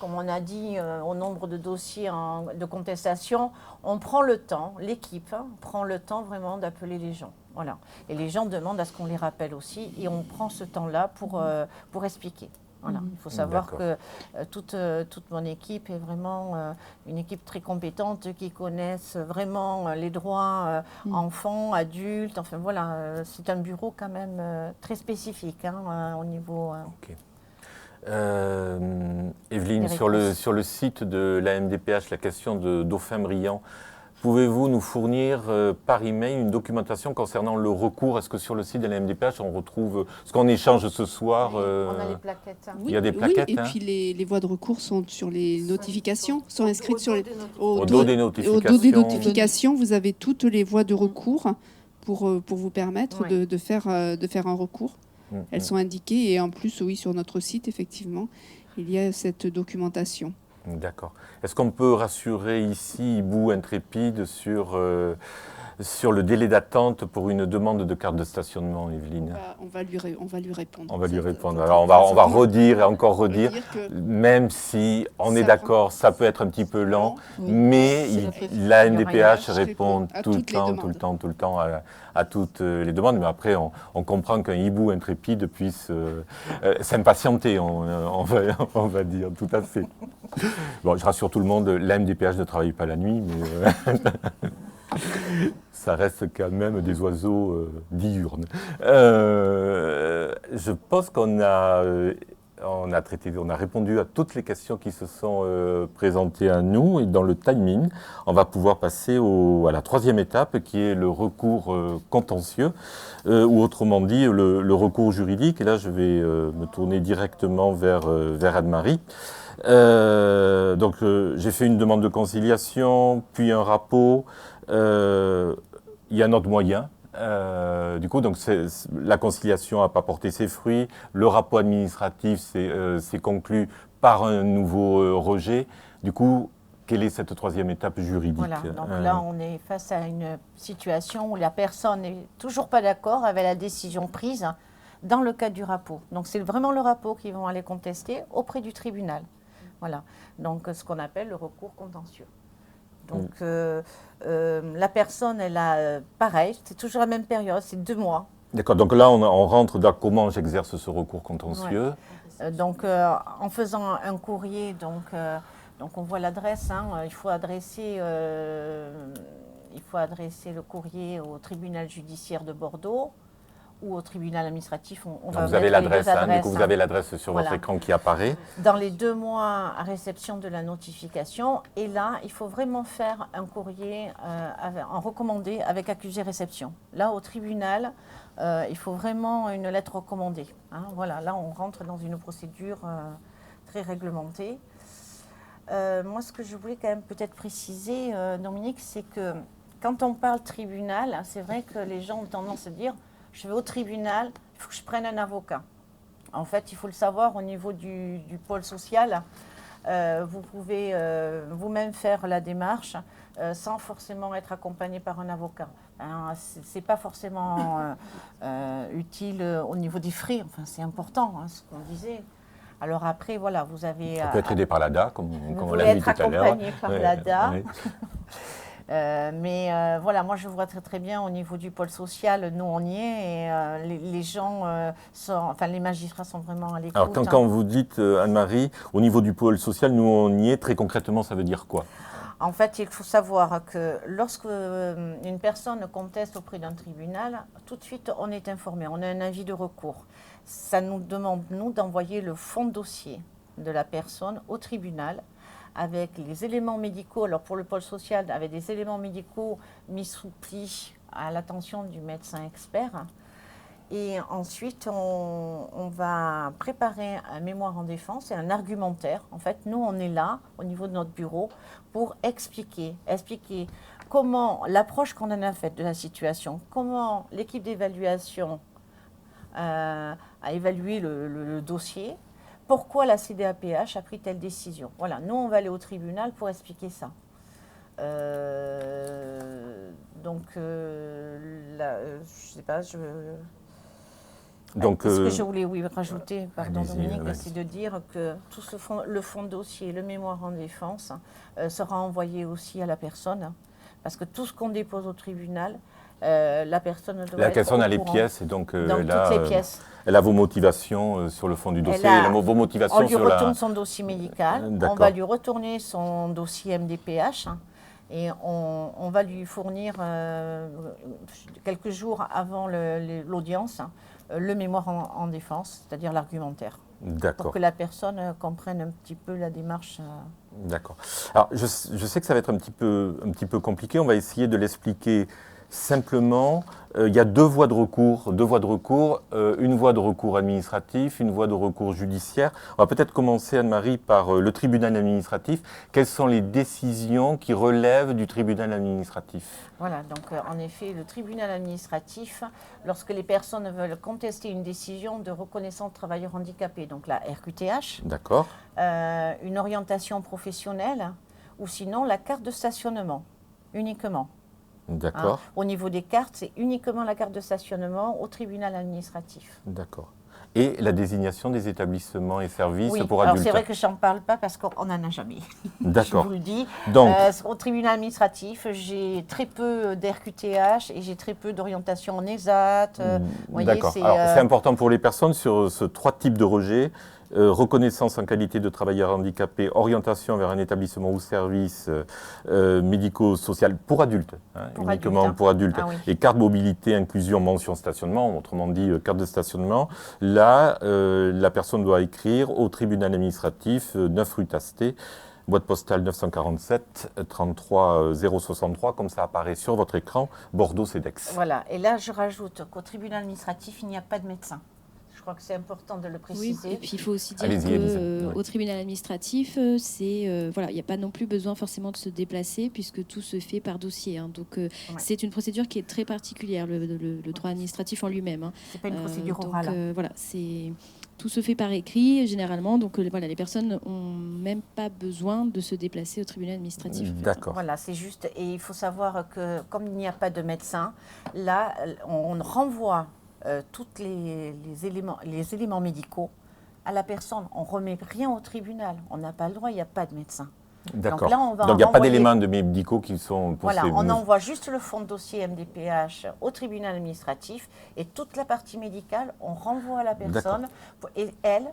Speaker 2: comme on a dit, au nombre de dossiers de contestation, on prend le temps, l'équipe prend le temps vraiment d'appeler les gens. Voilà. Et les gens demandent à ce qu'on les rappelle aussi, et on prend ce temps-là pour expliquer. Voilà. Il faut savoir que toute mon équipe est vraiment une équipe très compétente qui connaissent vraiment les droits enfants, adultes. Enfin voilà, c'est un bureau quand même très spécifique au niveau.
Speaker 1: Evelyne, sur le site de la MDPH, la question de Dauphin Brillant, Pouvez-vous nous fournir par email une documentation concernant le recours? Est-ce que sur le site de la MDPH, on retrouve ce qu'on échange ce soir?
Speaker 2: On a les plaquettes.
Speaker 1: Il y a des plaquettes,
Speaker 5: oui, et
Speaker 1: hein.
Speaker 5: puis les voies de recours sont sur les notifications, sont inscrites sur les...
Speaker 1: Au dos des notifications.
Speaker 5: Au dos des notifications, vous avez toutes les voies de recours pour vous permettre
Speaker 2: Ouais.
Speaker 5: de faire un recours. Elles sont indiquées et en plus, oui, sur notre site, effectivement, il y a cette documentation.
Speaker 1: D'accord. Est-ce qu'on peut rassurer ici Hibou Intrépide sur le délai d'attente pour une demande de carte de stationnement, Evelyne?
Speaker 5: On va lui répondre.
Speaker 1: On va lui
Speaker 5: Ça,
Speaker 1: répondre.
Speaker 5: donc,
Speaker 1: Alors on va redire et encore redire,
Speaker 5: dire que
Speaker 1: même si on est
Speaker 5: ça
Speaker 1: d'accord, ça peut être un petit peu lent,
Speaker 4: Oui.
Speaker 1: mais
Speaker 4: C'est la préférence.
Speaker 1: la
Speaker 2: Il y aura
Speaker 1: NDPH
Speaker 5: une
Speaker 1: répond
Speaker 5: à
Speaker 1: tout le
Speaker 5: toutes les
Speaker 1: temps,
Speaker 5: demandes.
Speaker 1: tout le temps à toutes les demandes. Mais après, on comprend qu'un hibou intrépide puisse s'impatienter, on va dire, tout à fait. Bon, je rassure tout le monde, la MDPH ne travaille pas la nuit, mais ça reste quand même des oiseaux diurnes. Je pense qu'on a répondu à toutes les questions qui se sont présentées à nous, et dans le timing, on va pouvoir passer à la troisième étape, qui est le recours contentieux, ou autrement dit le recours juridique. Et là, je vais me tourner directement vers Anne-Marie. Donc, j'ai fait une demande de conciliation, puis un rapport. Il y a un autre moyen. Du coup, donc la conciliation n'a pas porté ses fruits. Le rapport administratif s'est conclu par un nouveau rejet. Du coup, quelle est cette troisième étape juridique?
Speaker 2: Voilà, donc là, on est face à une situation où la personne n'est toujours pas d'accord avec la décision prise dans le cadre du rapport. Donc, c'est vraiment le rapport qu'ils vont aller contester auprès du tribunal. Voilà, donc ce qu'on appelle le recours contentieux. Donc, la personne, elle a, pareil, c'est toujours la même période, c'est 2 mois.
Speaker 1: D'accord, donc là, on rentre dans comment j'exerce ce recours contentieux.
Speaker 2: Donc, en faisant un courrier, donc on voit l'adresse, hein, il faut adresser le courrier au tribunal judiciaire de Bordeaux ou au tribunal administratif. On va
Speaker 1: Vous avez
Speaker 2: mettre les
Speaker 1: l'adresse,
Speaker 2: deux adresses,
Speaker 1: du coup, vous avez l'adresse sur
Speaker 2: Voilà.
Speaker 1: votre écran qui apparaît.
Speaker 2: Dans les 2 mois à réception de la notification. Et là, il faut vraiment faire un courrier en recommandé avec accusé-réception. Là, au tribunal, il faut vraiment une lettre recommandée. Hein. Voilà, là, on rentre dans une procédure très réglementée. Moi, ce que je voulais quand même peut-être préciser, Dominique, c'est que quand on parle tribunal, c'est vrai que les gens ont tendance à dire « je vais au tribunal, il faut que je prenne un avocat ». En fait, il faut le savoir, au niveau du pôle social, vous pouvez vous-même faire la démarche sans forcément être accompagné par un avocat. Ce n'est pas forcément utile au niveau des frais, enfin, c'est important, hein, ce qu'on disait. Alors après, voilà, vous avez...
Speaker 1: On peut être aidé par l'ADA, comme on
Speaker 2: vous
Speaker 1: l'a
Speaker 2: pouvez
Speaker 1: vu
Speaker 2: être
Speaker 1: tout à l'heure.
Speaker 2: accompagné par
Speaker 1: Ouais,
Speaker 2: l'ADA.
Speaker 1: ouais.
Speaker 2: Mais voilà, moi je vois très très bien au niveau du pôle social, nous on y est et les gens les magistrats sont vraiment à l'écoute.
Speaker 1: Alors quand vous dites, Anne-Marie, au niveau du pôle social, nous on y est, très concrètement, ça veut dire quoi?
Speaker 2: En fait, il faut savoir que lorsque une personne conteste auprès d'un tribunal, tout de suite on est informé, on a un avis de recours. Ça nous demande, nous, d'envoyer le fond de dossier de la personne au tribunal avec les éléments médicaux, alors pour le pôle social, avec des éléments médicaux mis sous pli à l'attention du médecin expert. Et ensuite, on va préparer un mémoire en défense et un argumentaire. En fait, nous, on est là, au niveau de notre bureau, pour expliquer comment l'approche qu'on en a faite de la situation, comment l'équipe d'évaluation a évalué le dossier, pourquoi la CDAPH a pris telle décision. Voilà, nous, on va aller au tribunal pour expliquer ça. Donc, là, je ne sais pas,
Speaker 1: Donc,
Speaker 2: ce que je voulais rajouter, pardon
Speaker 1: allez-y,
Speaker 2: Dominique,
Speaker 1: allez-y.
Speaker 2: c'est de dire que tout le fond de dossier, le mémoire en défense, sera envoyé aussi à la personne, parce que tout ce qu'on dépose au tribunal, la personne doit
Speaker 1: La
Speaker 2: être
Speaker 1: personne
Speaker 2: au
Speaker 1: a les
Speaker 2: courant.
Speaker 1: pièces, et donc
Speaker 2: Toutes les pièces.
Speaker 1: elle a vos motivations sur le fond du dossier,
Speaker 2: Elle a-
Speaker 1: et vos motivations
Speaker 2: On lui
Speaker 1: sur
Speaker 2: retourne
Speaker 1: la...
Speaker 2: son dossier médical, on
Speaker 1: D'accord.
Speaker 2: va lui retourner son dossier MDPH et on va lui fournir quelques jours avant l'audience le mémoire en défense, c'est-à-dire l'argumentaire. pour
Speaker 1: D'accord.
Speaker 2: que la personne comprenne un petit peu la démarche.
Speaker 1: D'accord. Alors, je sais que ça va être un petit peu compliqué. On va essayer de l'expliquer simplement. Il y a deux voies de recours. Une voie de recours administratif, une voie de recours judiciaire. On va peut-être commencer, Anne-Marie, par le tribunal administratif. Quelles sont les décisions qui relèvent du tribunal administratif?
Speaker 2: Voilà, donc en effet, le tribunal administratif, lorsque les personnes veulent contester une décision de reconnaissance de travailleurs handicapés, donc la RQTH,
Speaker 1: D'accord.
Speaker 2: une orientation professionnelle ou sinon la carte de stationnement, uniquement.
Speaker 1: D'accord.
Speaker 2: Au niveau des cartes, c'est uniquement la carte de stationnement au tribunal administratif.
Speaker 1: D'accord. Et la désignation des établissements et services
Speaker 2: Oui,
Speaker 1: pour
Speaker 2: alors
Speaker 1: adultes.
Speaker 2: c'est vrai que je n'en parle pas parce qu'on n'en a jamais. Je
Speaker 1: D'accord.
Speaker 2: vous le dis.
Speaker 1: Donc,
Speaker 2: Au tribunal administratif, j'ai très peu d'RQTH et j'ai très peu d'orientation en ESAT.
Speaker 1: d'accord. Alors, c'est important pour les personnes sur ce trois types de rejets. Reconnaissance en qualité de travailleur handicapé, orientation vers un établissement ou service médico-social pour adultes, uniquement pour adultes,
Speaker 2: Ah oui.
Speaker 1: et carte mobilité, inclusion, mention stationnement, autrement dit carte de stationnement. Là, la personne doit écrire au tribunal administratif 9 rue Tastet, boîte postale 947 33 063, comme ça apparaît sur votre écran, Bordeaux-Cedex.
Speaker 2: Voilà, et là je rajoute qu'au tribunal administratif, il n'y a pas de médecin. Je crois que c'est important de le
Speaker 3: Oui,
Speaker 2: préciser.
Speaker 3: et puis il faut aussi dire
Speaker 1: Allez-y, Élise.
Speaker 3: qu'au tribunal administratif, voilà, il n'y a pas non plus besoin forcément de se déplacer puisque tout se fait par dossier. Donc c'est une procédure qui est très particulière, le droit administratif en lui-même.
Speaker 2: C'est pas une procédure
Speaker 3: donc,
Speaker 2: orale.
Speaker 3: voilà, tout se fait par écrit généralement. Donc voilà, les personnes n'ont même pas besoin de se déplacer au tribunal administratif.
Speaker 1: D'accord.
Speaker 2: Voilà, c'est juste. Et il faut savoir que comme il n'y a pas de médecin, là, on renvoie tous les éléments médicaux à la personne. On ne remet rien au tribunal. On n'a pas le droit, il n'y a pas de médecin.
Speaker 1: D'accord.
Speaker 2: là, on va
Speaker 1: Donc il n'y a pas
Speaker 2: renvoyer-
Speaker 1: d'éléments de médicaux qui sont pour
Speaker 2: Voilà,
Speaker 1: ces
Speaker 2: on envoie juste le fond de dossier MDPH au tribunal administratif et toute la partie médicale, on renvoie à la personne et elle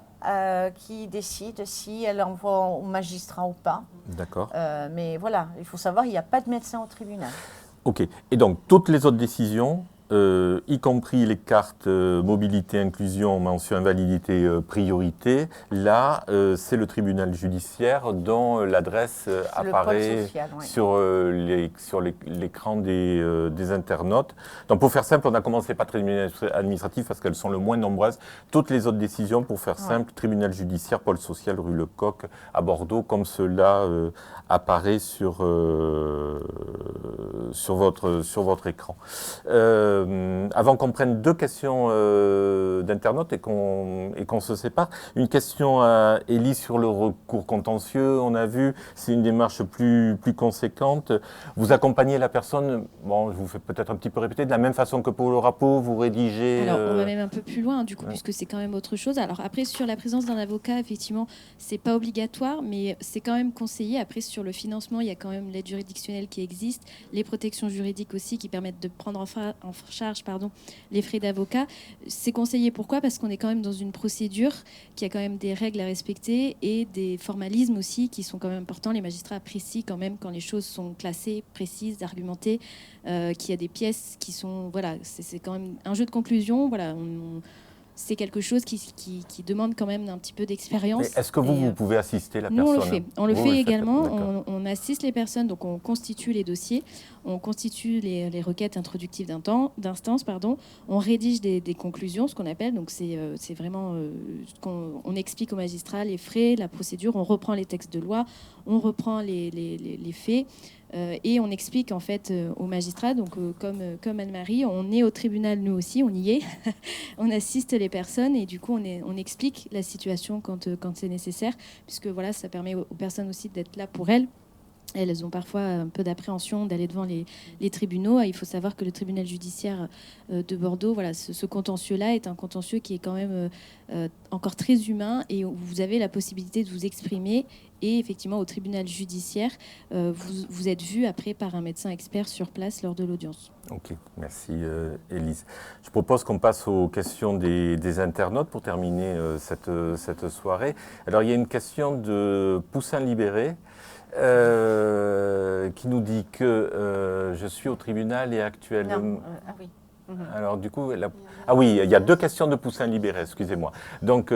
Speaker 2: qui décide si elle envoie au magistrat ou pas.
Speaker 1: D'accord.
Speaker 2: Mais voilà, il faut savoir, il n'y a pas de médecin au tribunal.
Speaker 1: Ok. Et donc, toutes les autres décisions, y compris les cartes mobilité, inclusion, mention invalidité, priorité, là, c'est le tribunal judiciaire dont l'adresse
Speaker 2: Le
Speaker 1: apparaît
Speaker 2: pôle social, oui.
Speaker 1: sur l'écran des internautes. Donc, pour faire simple, on a commencé par tribunal administratif parce qu'elles sont le moins nombreuses. Toutes les autres décisions, pour faire simple, tribunal judiciaire, pôle social, rue Lecoq, à Bordeaux, comme cela apparaît sur votre écran. Avant qu'on prenne deux questions d'internautes et qu'on se sépare, une question à Élie sur le recours contentieux. On a vu, c'est une démarche plus conséquente. Vous accompagnez la personne, bon, je vous fais peut-être un petit peu répéter, de la même façon que pour le rapport, vous rédigez...
Speaker 3: Alors, on va même un peu plus loin, du coup, puisque c'est quand même autre chose. Alors, après, sur la présence d'un avocat, effectivement, c'est pas obligatoire, mais c'est quand même conseillé. Après, sur le financement, il y a quand même l'aide juridictionnelle qui existe, les protections juridiques aussi qui permettent de prendre en charge les frais d'avocat. C'est conseillé, pourquoi ? Parce qu'on est quand même dans une procédure qui a quand même des règles à respecter et des formalismes aussi qui sont quand même importants. Les magistrats apprécient quand même quand les choses sont classées, précises, argumentées, qu'il y a des pièces qui sont... Voilà, c'est quand même un jeu de conclusion. Voilà, c'est quelque chose qui demande quand même un petit peu d'expérience.
Speaker 1: Est-ce que vous pouvez assister la
Speaker 3: Nous,
Speaker 1: personne?
Speaker 3: on le fait. On le
Speaker 1: Vous
Speaker 3: fait
Speaker 1: le faites,
Speaker 3: également.
Speaker 1: d'accord.
Speaker 3: On assiste les personnes, donc on constitue les dossiers, on constitue les requêtes introductives d'instance, on rédige des conclusions, ce qu'on appelle. Donc c'est vraiment on explique au magistrat les frais, la procédure, on reprend les textes de loi, on reprend les faits. Et on explique en fait aux magistrats, donc comme Anne-Marie, on est au tribunal nous aussi, on y est, on assiste les personnes et du coup on explique la situation quand c'est nécessaire, puisque voilà, ça permet aux personnes aussi d'être là pour elles. Elles ont parfois un peu d'appréhension d'aller devant les tribunaux. Il faut savoir que le tribunal judiciaire de Bordeaux, voilà, ce contentieux-là est un contentieux qui est quand même encore très humain et où vous avez la possibilité de vous exprimer. Et effectivement, au tribunal judiciaire, vous êtes vu après par un médecin expert sur place lors de l'audience.
Speaker 1: Ok, merci Élise. Je propose qu'on passe aux questions des internautes pour terminer cette soirée. Alors, il y a une question de Poussin Libéré. Qui nous dit que je suis au tribunal et actuellement...
Speaker 2: Non, ah oui.
Speaker 1: Alors du coup, ah oui, il y a deux questions de Poussin Libéré, excusez-moi. Donc,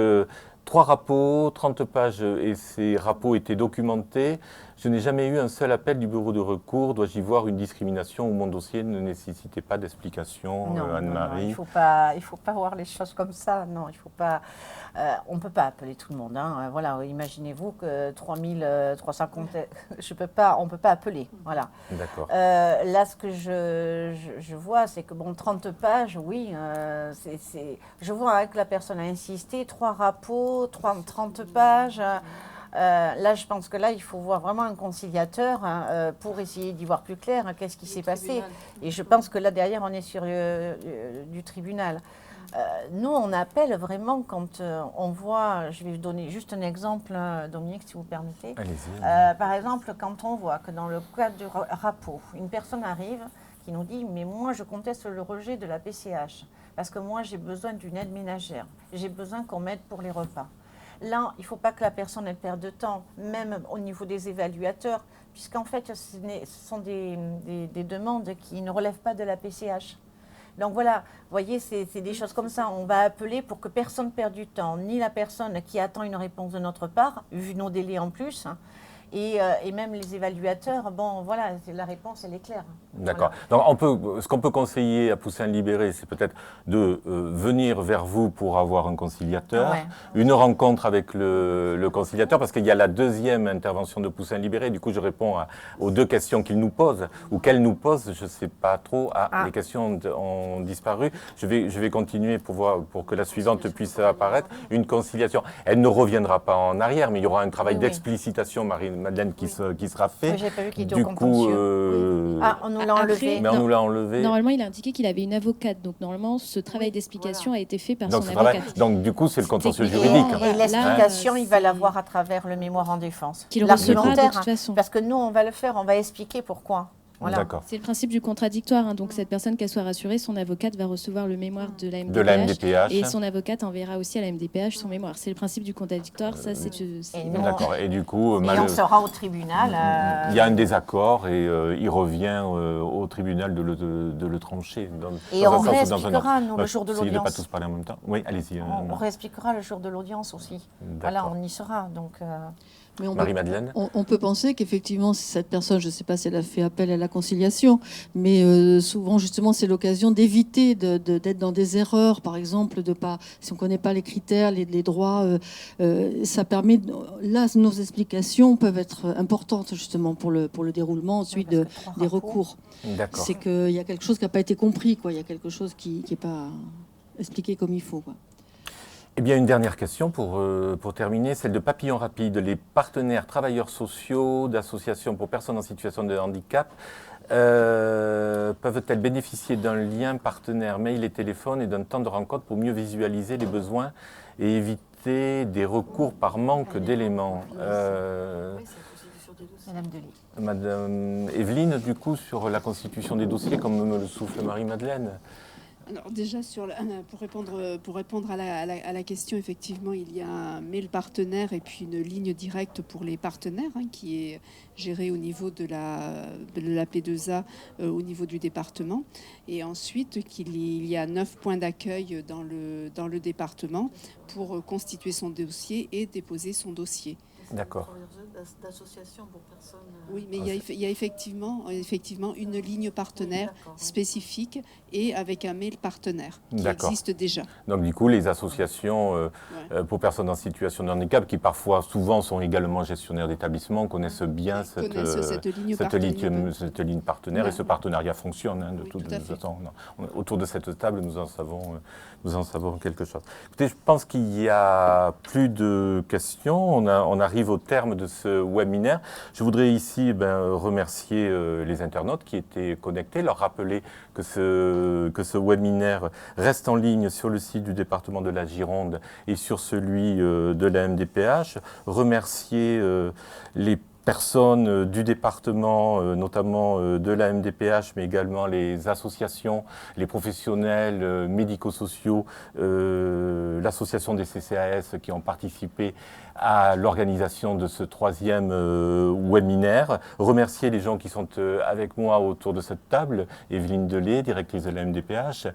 Speaker 1: 3 rapports, 30 pages, et ces rapports étaient documentés. Je n'ai jamais eu un seul appel du bureau de recours. Dois-je y voir une discrimination où mon dossier ne nécessitait pas d'explication, Anne-Marie?
Speaker 2: il faut pas voir les choses comme ça. Non, il faut pas. On ne peut pas appeler tout le monde. Hein. Voilà, imaginez-vous que 3300 comptes, on ne peut pas appeler. Voilà.
Speaker 1: D'accord.
Speaker 2: Là, ce que je vois, c'est que bon, 30 pages, oui, je vois que la personne a insisté, 3 rapports, 30 pages. Là, je pense que là, il faut voir vraiment un conciliateur pour essayer d'y voir plus clair qu'est-ce qui s'est passé. Et je pense que là, derrière, on est sur du tribunal. Nous, on appelle vraiment quand on voit, je vais vous donner juste un exemple, Dominique, si vous permettez.
Speaker 1: Allez-y.
Speaker 2: Par exemple, quand on voit que dans le cadre du rapport, une personne arrive qui nous dit « mais moi, je conteste le rejet de la PCH parce que moi, j'ai besoin d'une aide ménagère, j'ai besoin qu'on m'aide pour les repas ». Là, il ne faut pas que la personne elle perde de temps, même au niveau des évaluateurs, puisqu'en fait, ce sont des demandes qui ne relèvent pas de la PCH. Donc voilà, vous voyez, c'est des choses comme ça. On va appeler pour que personne ne perde du temps, ni la personne qui attend une réponse de notre part, vu nos délais en plus, hein, et même les évaluateurs. Bon, voilà, la réponse, elle est claire.
Speaker 1: D'accord.
Speaker 2: Voilà.
Speaker 1: Donc, ce qu'on peut conseiller à Poussin Libéré, c'est peut-être de venir vers vous pour avoir un conciliateur,
Speaker 2: Ouais.
Speaker 1: une rencontre avec le conciliateur, parce qu'il y a la deuxième intervention de Poussin Libéré. Du coup, je réponds aux 2 questions qu'il nous pose, ou qu'elle nous pose, je ne sais pas trop. Les questions ont disparu. Je vais continuer pour que la suivante puisse apparaître. Une conciliation. Elle ne reviendra pas en arrière, mais il y aura un travail d'explicitation, Marie-Madeleine, qui sera fait.
Speaker 2: J'ai pas vu qu'il était
Speaker 1: Du
Speaker 2: au contentieux.
Speaker 1: coup,
Speaker 2: On nous l'a enlevé.
Speaker 1: mais on nous l'a enlevé.
Speaker 3: Normalement, il a indiqué qu'il avait une avocate. Donc, normalement, ce travail d'explication a été fait par
Speaker 1: Donc,
Speaker 3: son avocate.
Speaker 1: donc, du coup, c'est le contentieux
Speaker 3: C'était-
Speaker 1: juridique.
Speaker 2: Et l'explication,
Speaker 3: Là,
Speaker 2: il va
Speaker 3: c'est-
Speaker 2: l'avoir à travers le mémoire en défense.
Speaker 3: Qu'il recevra de
Speaker 2: L'argumentaire,
Speaker 3: toute façon.
Speaker 2: parce que nous, on va le faire, on va expliquer pourquoi. Voilà.
Speaker 1: D'accord.
Speaker 3: C'est le principe du contradictoire. Hein. Donc, cette personne, qu'elle soit rassurée, son avocate va recevoir le mémoire de la MDPH.
Speaker 1: De la MDPH.
Speaker 3: Et son avocate enverra aussi à la MDPH son mémoire. C'est le principe du contradictoire. Ça, c'est.
Speaker 2: nous,
Speaker 1: D'accord. Et du coup,
Speaker 2: Et on sera au tribunal.
Speaker 1: il y a un désaccord et il revient au tribunal de le trancher.
Speaker 2: Et on réexpliquera, nous, le jour de
Speaker 1: Essayez de ne pas
Speaker 2: l'audience.
Speaker 1: tous parler en même temps. Oui, allez-y.
Speaker 2: On réexpliquera le jour de l'audience aussi. Voilà, on y sera. Donc,
Speaker 4: Mais
Speaker 1: Marie-Madeleine.
Speaker 4: on peut penser qu'effectivement, si cette personne, je ne sais pas si elle a fait appel à la conciliation, mais souvent, justement, c'est l'occasion d'éviter d'être dans des erreurs, par exemple, si on ne connaît pas les critères, les droits, ça permet, là, nos explications peuvent être importantes, justement, pour le déroulement ensuite des recours.
Speaker 1: D'accord.
Speaker 4: C'est qu'il y a quelque chose qui n'a pas été compris, quoi. Il y a quelque chose qui n'est pas expliqué comme il faut, quoi.
Speaker 1: Eh bien, une dernière question pour terminer, celle de Papillon Rapide. Les partenaires travailleurs sociaux d'associations pour personnes en situation de handicap peuvent-elles bénéficier d'un lien partenaire mail et téléphone et d'un temps de rencontre pour mieux visualiser les besoins et éviter des recours par manque d'éléments?
Speaker 6: Oui, c'est la constitution des dossiers.
Speaker 2: Madame Delis.
Speaker 1: Madame Evelyne, du coup, sur la constitution des dossiers, comme me le souffle Marie-Madeleine.
Speaker 5: Alors déjà, pour répondre à la question, effectivement, il y a un mail partenaire et puis une ligne directe pour les partenaires qui est gérée au niveau de la P2A au niveau du département. Et ensuite, il y a 9 points d'accueil dans le département pour constituer son dossier et déposer son dossier.
Speaker 1: D'accord.
Speaker 6: D'associations pour personnes.
Speaker 5: Oui, mais il y a effectivement une ligne partenaire spécifique et avec un mail partenaire qui
Speaker 1: D'accord.
Speaker 5: existe déjà.
Speaker 1: Donc du coup, les associations pour personnes en situation de handicap, qui parfois, souvent, sont également gestionnaires d'établissements, connaissent bien cette ligne partenaire
Speaker 5: Ouais.
Speaker 1: et ce partenariat fonctionne de
Speaker 5: Oui,
Speaker 1: toute
Speaker 5: tout à fait.
Speaker 1: façon. Autour de cette table, nous en savons quelque chose. Écoutez, je pense qu'il n'y a plus de questions. On arrive au terme de ce webinaire. Je voudrais ici remercier les internautes qui étaient connectés, leur rappeler que ce webinaire reste en ligne sur le site du département de la Gironde et sur celui de la MDPH. Remercier les personnes du département, notamment de la MDPH, mais également les associations, les professionnels médico-sociaux, l'association des CCAS qui ont participé à l'organisation de ce troisième webinaire. Remercier les gens qui sont avec moi autour de cette table. Evelyne Delay, directrice de la MDPH.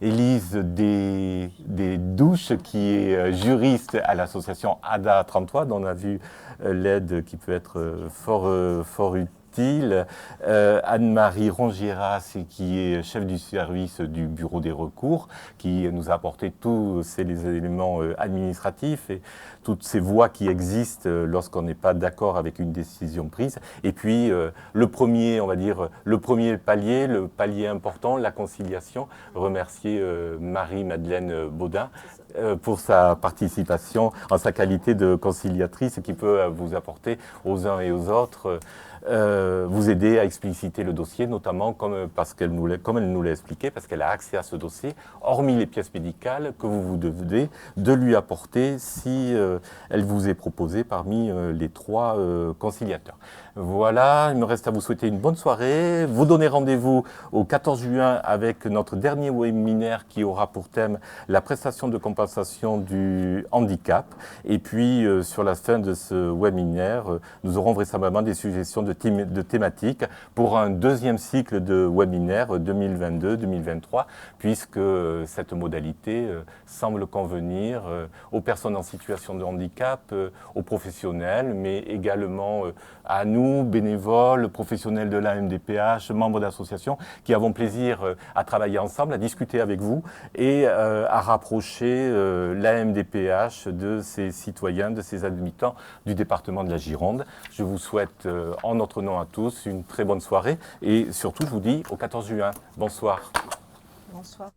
Speaker 1: Élise des Douches, qui est juriste à l'association ADA 33, dont on a vu l'aide qui peut être fort utile. Anne-Marie Rongiras, qui est chef du service du bureau des recours, qui nous a apporté tous ces éléments administratifs et toutes ces voies qui existent lorsqu'on n'est pas d'accord avec une décision prise. Et puis le premier, on va dire, le premier palier, le palier important, la conciliation. Remercier Marie-Madeleine Baudin pour sa participation en sa qualité de conciliatrice qui peut vous apporter aux uns et aux autres, vous aider à expliciter le dossier, notamment comme elle nous l'a expliqué, parce qu'elle a accès à ce dossier, hormis les pièces médicales que vous devez de lui apporter si elle vous est proposée parmi les 3 conciliateurs. Voilà, il me reste à vous souhaiter une bonne soirée, vous donner rendez-vous au 14 juin avec notre dernier webinaire qui aura pour thème la prestation de compensation du handicap. Et puis, sur la fin de ce webinaire, nous aurons vraisemblablement des suggestions de thématiques pour un deuxième cycle de webinaire 2022-2023, puisque cette modalité semble convenir aux personnes en situation de handicap, aux professionnels, mais également à nous, bénévoles, professionnels de la MDPH, membres d'associations, qui avons plaisir à travailler ensemble, à discuter avec vous et à rapprocher la MDPH de ses citoyens, de ses habitants du département de la Gironde. Je vous souhaite, en notre nom à tous, une très bonne soirée et surtout, je vous dis au 14 juin. Bonsoir.
Speaker 2: Bonsoir.